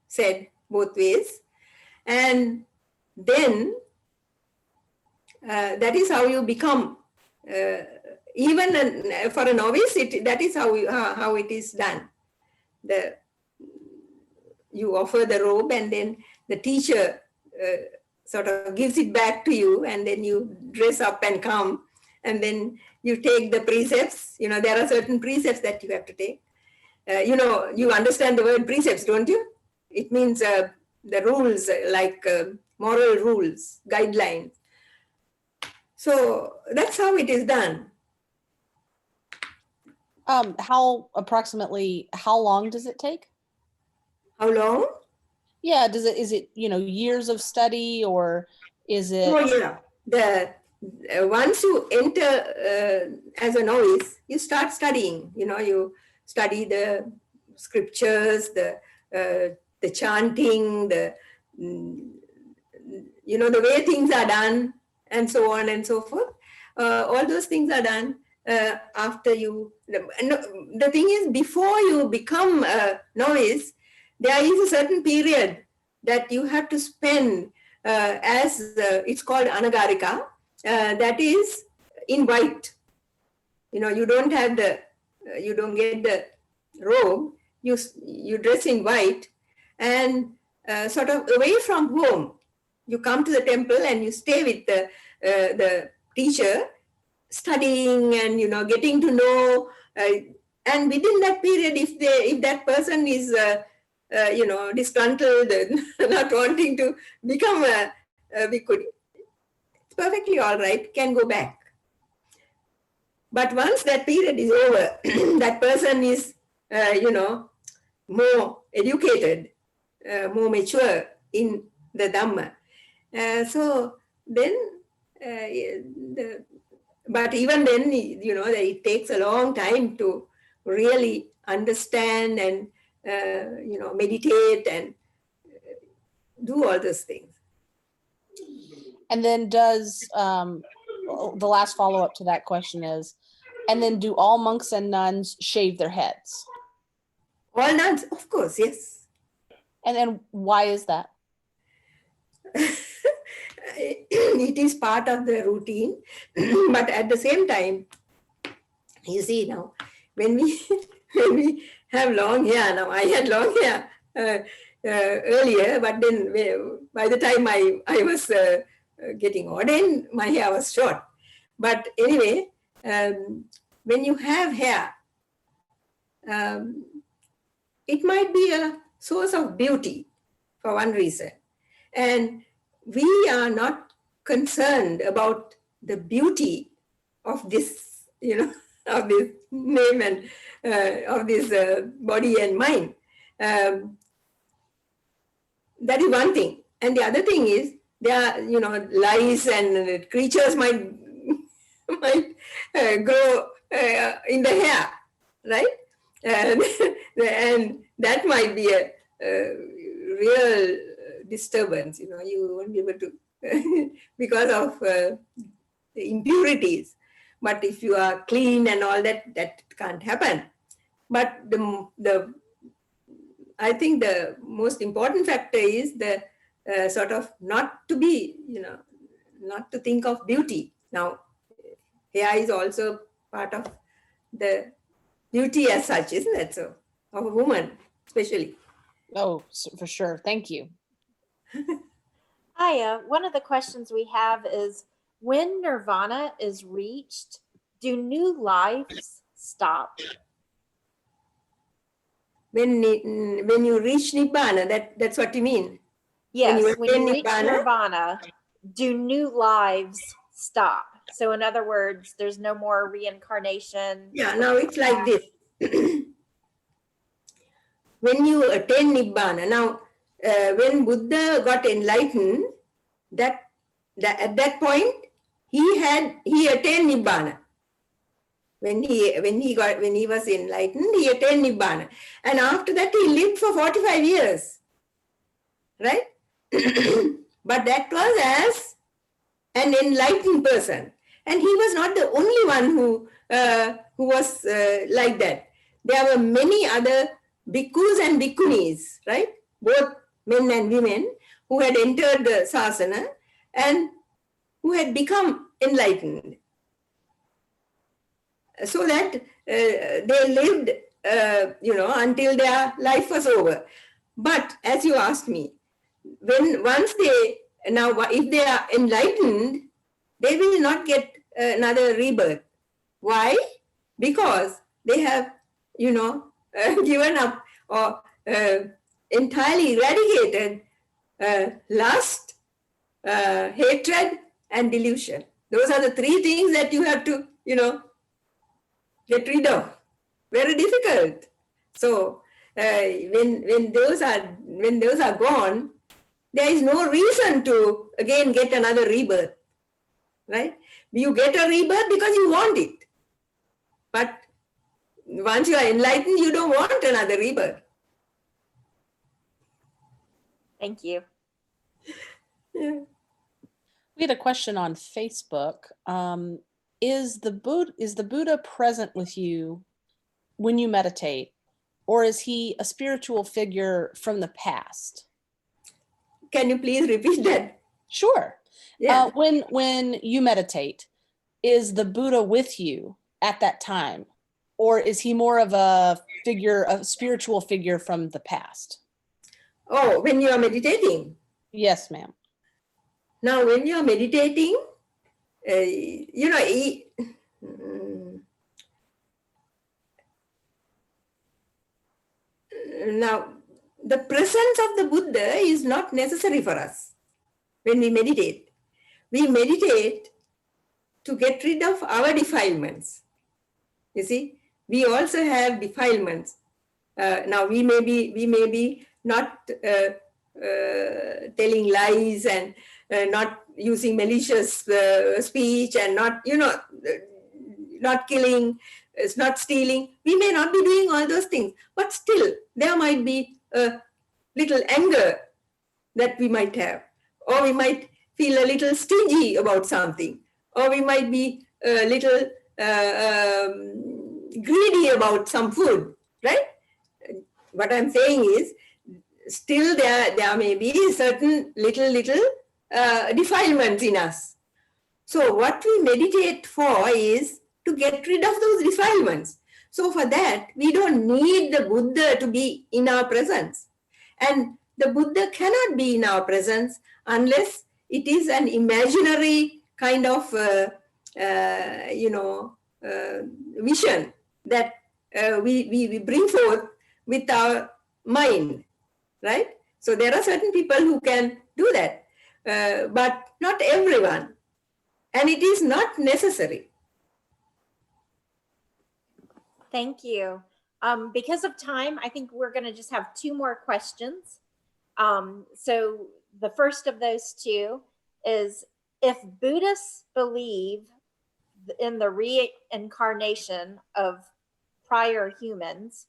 said both ways. And then that is how you become, even for a novice, that is how it is done. You offer the robe, and then the teacher sort of gives it back to you, and then you dress up and come, and then you take the precepts. There are certain precepts that you have to take. You understand the word precepts, don't you? It means the rules, like moral rules, guidelines. So that's how it is done. Approximately how long does it take? How long? Yeah, is it years of study, or is it? Oh yeah, once you enter as a novice, you start studying. You study the scriptures, the chanting, the way things are done, and so on and so forth. All those things are done after you. The thing is, before you become a novice, there is a certain period that you have to spend it's called anagarika, that is in white. You don't have you don't get the robe, you dress in white, and sort of away from home. You come to the temple and you stay with the teacher, studying and getting to know. And within that period, if that person is disgruntled and not wanting to become a bhikkhuni, it's perfectly all right, can go back. But once that period is over, that person is, more educated, more mature in the Dhamma. So then but even then, it takes a long time to really understand and, meditate and do all those things. And then does, the last follow-up to that question is, and then do all monks and nuns shave their heads? All nuns, of course, yes. And then why is that? It is part of the routine, but at the same time, you see now, when we have long hair, now I had long hair earlier, but then by the time I was getting ordained, my hair was short. But anyway, when you have hair, it might be a source of beauty for one reason. And we are not concerned about the beauty of this, of this name and of this body and mind. That is one thing. And the other thing is, there are, lice and creatures might grow in the hair, right? And that might be a real disturbance, you won't be able to, because of the impurities. But if you are clean and all that, that can't happen. But I think the most important factor is the sort of not to be, not to think of beauty. Now, hair is also part of the beauty as such, isn't it? So, of a woman, especially. Oh, for sure. Thank you. Ayya, one of the questions we have is, when nirvana is reached, do new lives stop? When you reach Nibbana, that's what you mean? Yes, when you reach Nibbana? nirvana, do new lives stop? So in other words, there's no more reincarnation. Yeah, now it's like this. When you attain Nibbana, now when Buddha got enlightened, at that point he attained Nibbana. When he was enlightened, he attained Nibbana, and after that he lived for 45 years, right? But that was as an enlightened person, and he was not the only one who was like that. There were many other bhikkhus and bhikkhunis, right? Both men and women who had entered the sasana and who had become enlightened. So that they lived, until their life was over. But as you asked me, if they are enlightened, they will not get another rebirth. Why? Because they have, given up or entirely eradicated lust, hatred, and delusion. Those are the three things that you have to, get rid of. Very difficult. So when those are gone, there is no reason to again get another rebirth, right? You get a rebirth because you want it. But once you are enlightened, you don't want another rebirth. Thank you. Yeah. We had a question on Facebook. Is the Buddha present with you when you meditate, or is he a spiritual figure from the past? Can you please repeat that? Sure. Yeah. When you meditate, is the Buddha with you at that time, or is he more of a spiritual figure from the past? Oh, when you are meditating? Yes, ma'am. Now, when you are meditating, now the presence of the Buddha is not necessary for us when we meditate. We meditate to get rid of our defilements. You see, we also have defilements. Now we may be not telling lies and not using malicious speech and not, not killing, not stealing. We may not be doing all those things, but still there might be a little anger that we might have, or we might feel a little stingy about something, or we might be a little greedy about some food, right? What I'm saying is, still there may be certain little defilements in us. So what we meditate for is to get rid of those defilements. So for that, we don't need the Buddha to be in our presence. And the Buddha cannot be in our presence unless it is an imaginary kind of, vision that we bring forth with our mind, right? So there are certain people who can do that, but not everyone. And it is not necessary. Thank you. Because of time, I think we're going to just have 2 more questions. So the first of those 2 is, if Buddhists believe in the reincarnation of prior humans,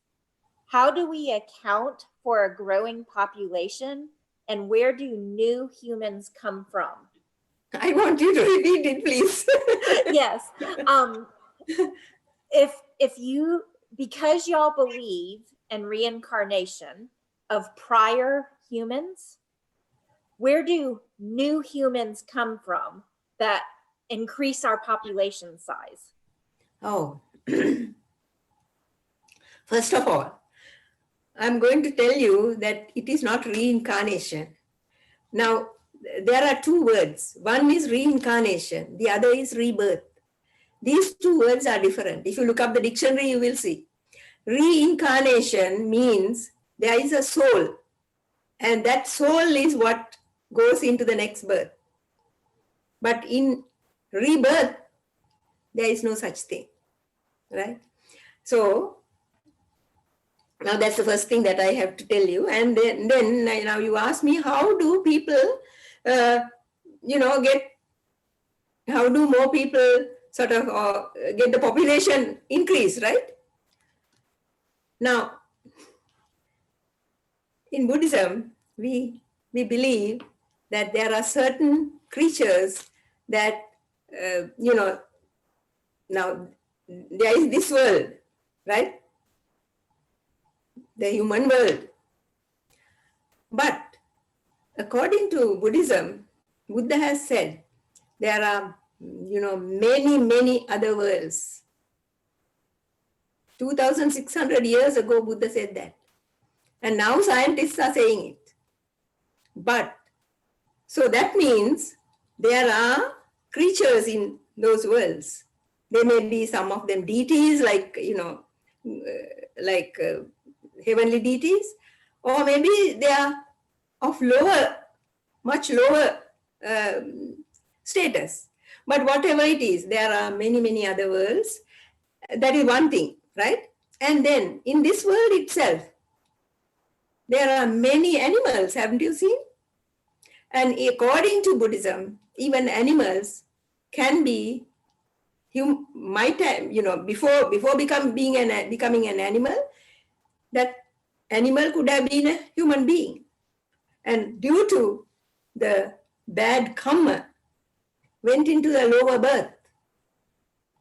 how do we account for a growing population, and where do new humans come from? I want you to repeat it, please. Yes. Because y'all believe in reincarnation of prior humans, where do new humans come from that increase our population size? Oh, first of all, I'm going to tell you that it is not reincarnation. Now, there are 2 words. One is reincarnation, the other is rebirth. These 2 words are different. If you look up the dictionary, you will see. Reincarnation means there is a soul, and that soul is what goes into the next birth. But in rebirth, there is no such thing, right? So, now that's the first thing that I have to tell you. And then now you ask me, how do people, how do more people sort of get the population increase, right? Now, in Buddhism, we believe that there are certain creatures that, now there is this world, right? The human world. But according to Buddhism, Buddha has said there are, many other worlds. 2,600 years ago, Buddha said that. And now scientists are saying it. But, so that means there are creatures in those worlds. There may be some of them deities, like, heavenly deities, or maybe they are of much lower status. But whatever it is, there are many other worlds. That is one thing, right? And then in this world itself, there are many animals, haven't you seen? And according to Buddhism, even animals can be, before becoming an animal, that animal could have been a human being. And due to the bad karma, went into the lower birth,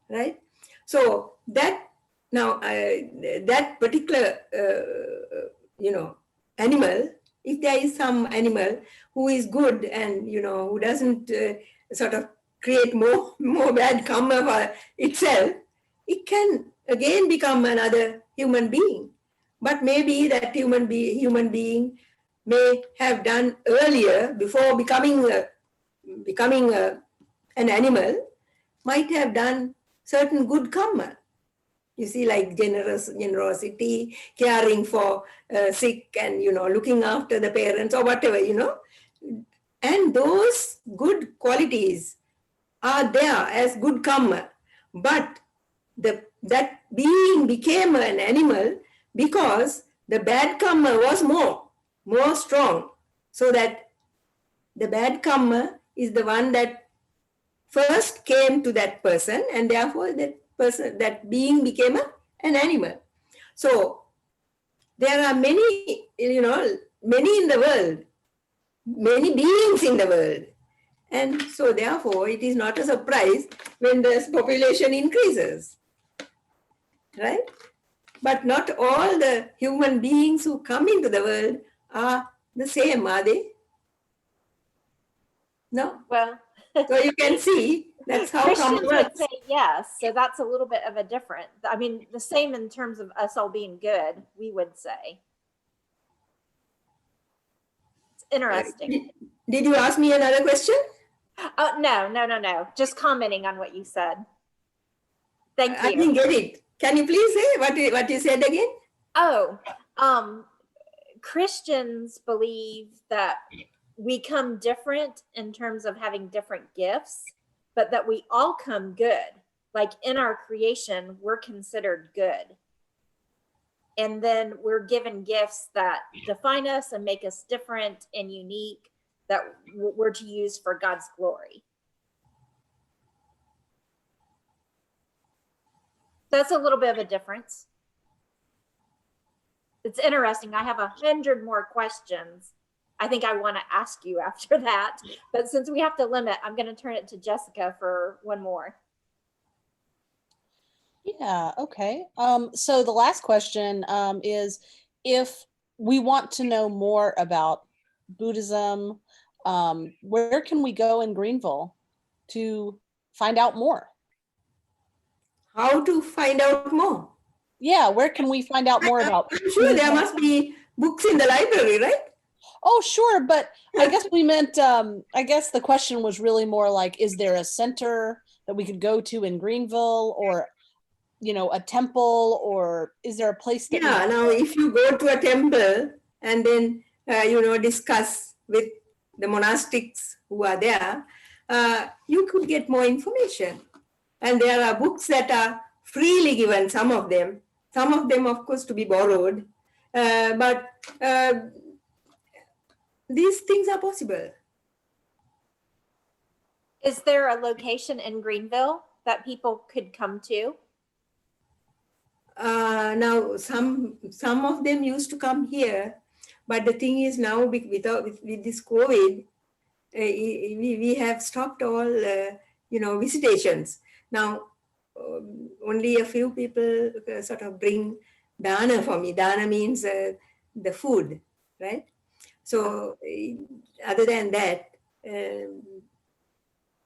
right? So that, now that particular, animal, if there is some animal who is good and, who doesn't sort of create more bad karma for itself, it can again become another human being. But maybe that human being may have done earlier, before becoming an animal, might have done certain good karma. You see, like generosity, caring for sick, and looking after the parents or whatever, and those good qualities are there as good karma. But that being became an animal because the bad karma was more strong, so that the bad karma is the one that first came to that person, and therefore that being became an animal. So there are many, many in the world, many beings in the world. And so therefore it is not a surprise when the population increases, right? But not all the human beings who come into the world are the same, are they? No. Well, So you can see that's how Christians karma would works. say yes, so that's a little bit of a different. I mean, the same in terms of us all being good, we would say. It's interesting. Did you ask me another question? Oh, no. Just commenting on what you said. Thank I you. didn't get it. Can you please say what you said again? Oh, Christians believe that we come different in terms of having different gifts, but that we all come good. Like in our creation, we're considered good. And then we're given gifts that define us and make us different and unique, that we're to use for God's glory. That's a little bit of a difference. It's interesting. I have 100 more questions I think I want to ask you after that. But since we have to limit, I'm going to turn it to Jessica for one more. Yeah, okay. So the last question is, if we want to know more about Buddhism, where can we go in Greenville to find out more? How to find out more? Yeah, where can we find out more about? I'm sure there must be books in the library, right? Oh, sure. But I guess we meant, I guess the question was really more like, is there a center that we could go to in Greenville, or, a temple, or is there a place that? Yeah, now if you go to a temple and then, discuss with the monastics who are there, you could get more information. And there are books that are freely given, some of them, of course, to be borrowed. But these things are possible. Is there a location in Greenville that people could come to? Now, some of them used to come here, but the thing is now with this COVID, we have stopped all visitations. Now, only a few people sort of bring dana for me. Dana means the food, right? So other than that,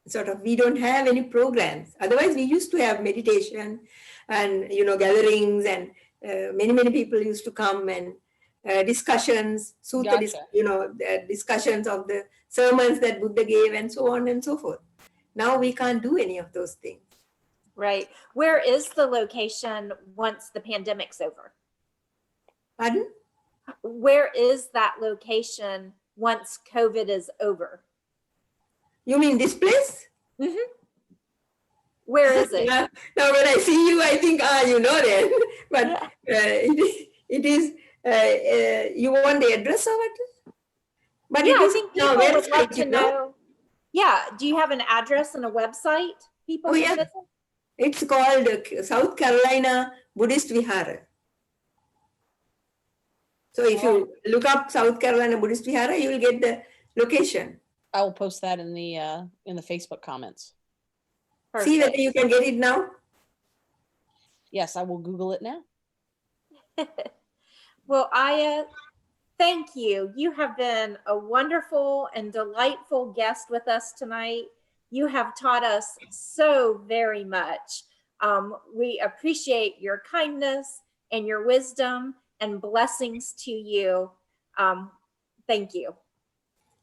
sort of we don't have any programs. Otherwise, we used to have meditation and gatherings, and many people used to come, and discussions, sutta, Gotcha. discussions of the sermons that Buddha gave, and so on and so forth. Now we can't do any of those things. Right. Where is the location once the pandemic's over? Pardon? Where is that location once COVID is over? You mean this place? Mm-hmm. Where is it? Now when I see you, I think, then. But it is, you want the address of it? But yeah, it is I think people would love to know. Yeah. Do you have an address and a website people can visit? It's called South Carolina Buddhist Vihara. So if you look up South Carolina Buddhist Vihara, you will get the location. I will post that in the Facebook comments. Perfect. See whether you can get it now. Yes, I will Google it now. Well, Ayya, thank you. You have been a wonderful and delightful guest with us tonight. You have taught us so very much. We appreciate your kindness and your wisdom, and blessings to you. Thank you.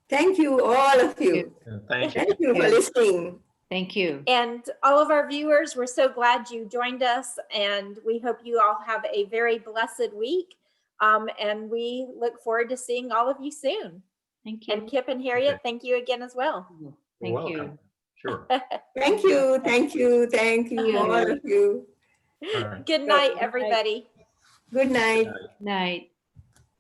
Thank you, all of you. Thank you. Thank you for listening. Thank you. And all of our viewers, we're so glad you joined us, and we hope you all have a very blessed week. And we look forward to seeing all of you soon. Thank you. And Kip and Harriet, thank you again as well. Thank you. Sure. Thank you, all of you. All right. Good night, everybody. Good night. Night.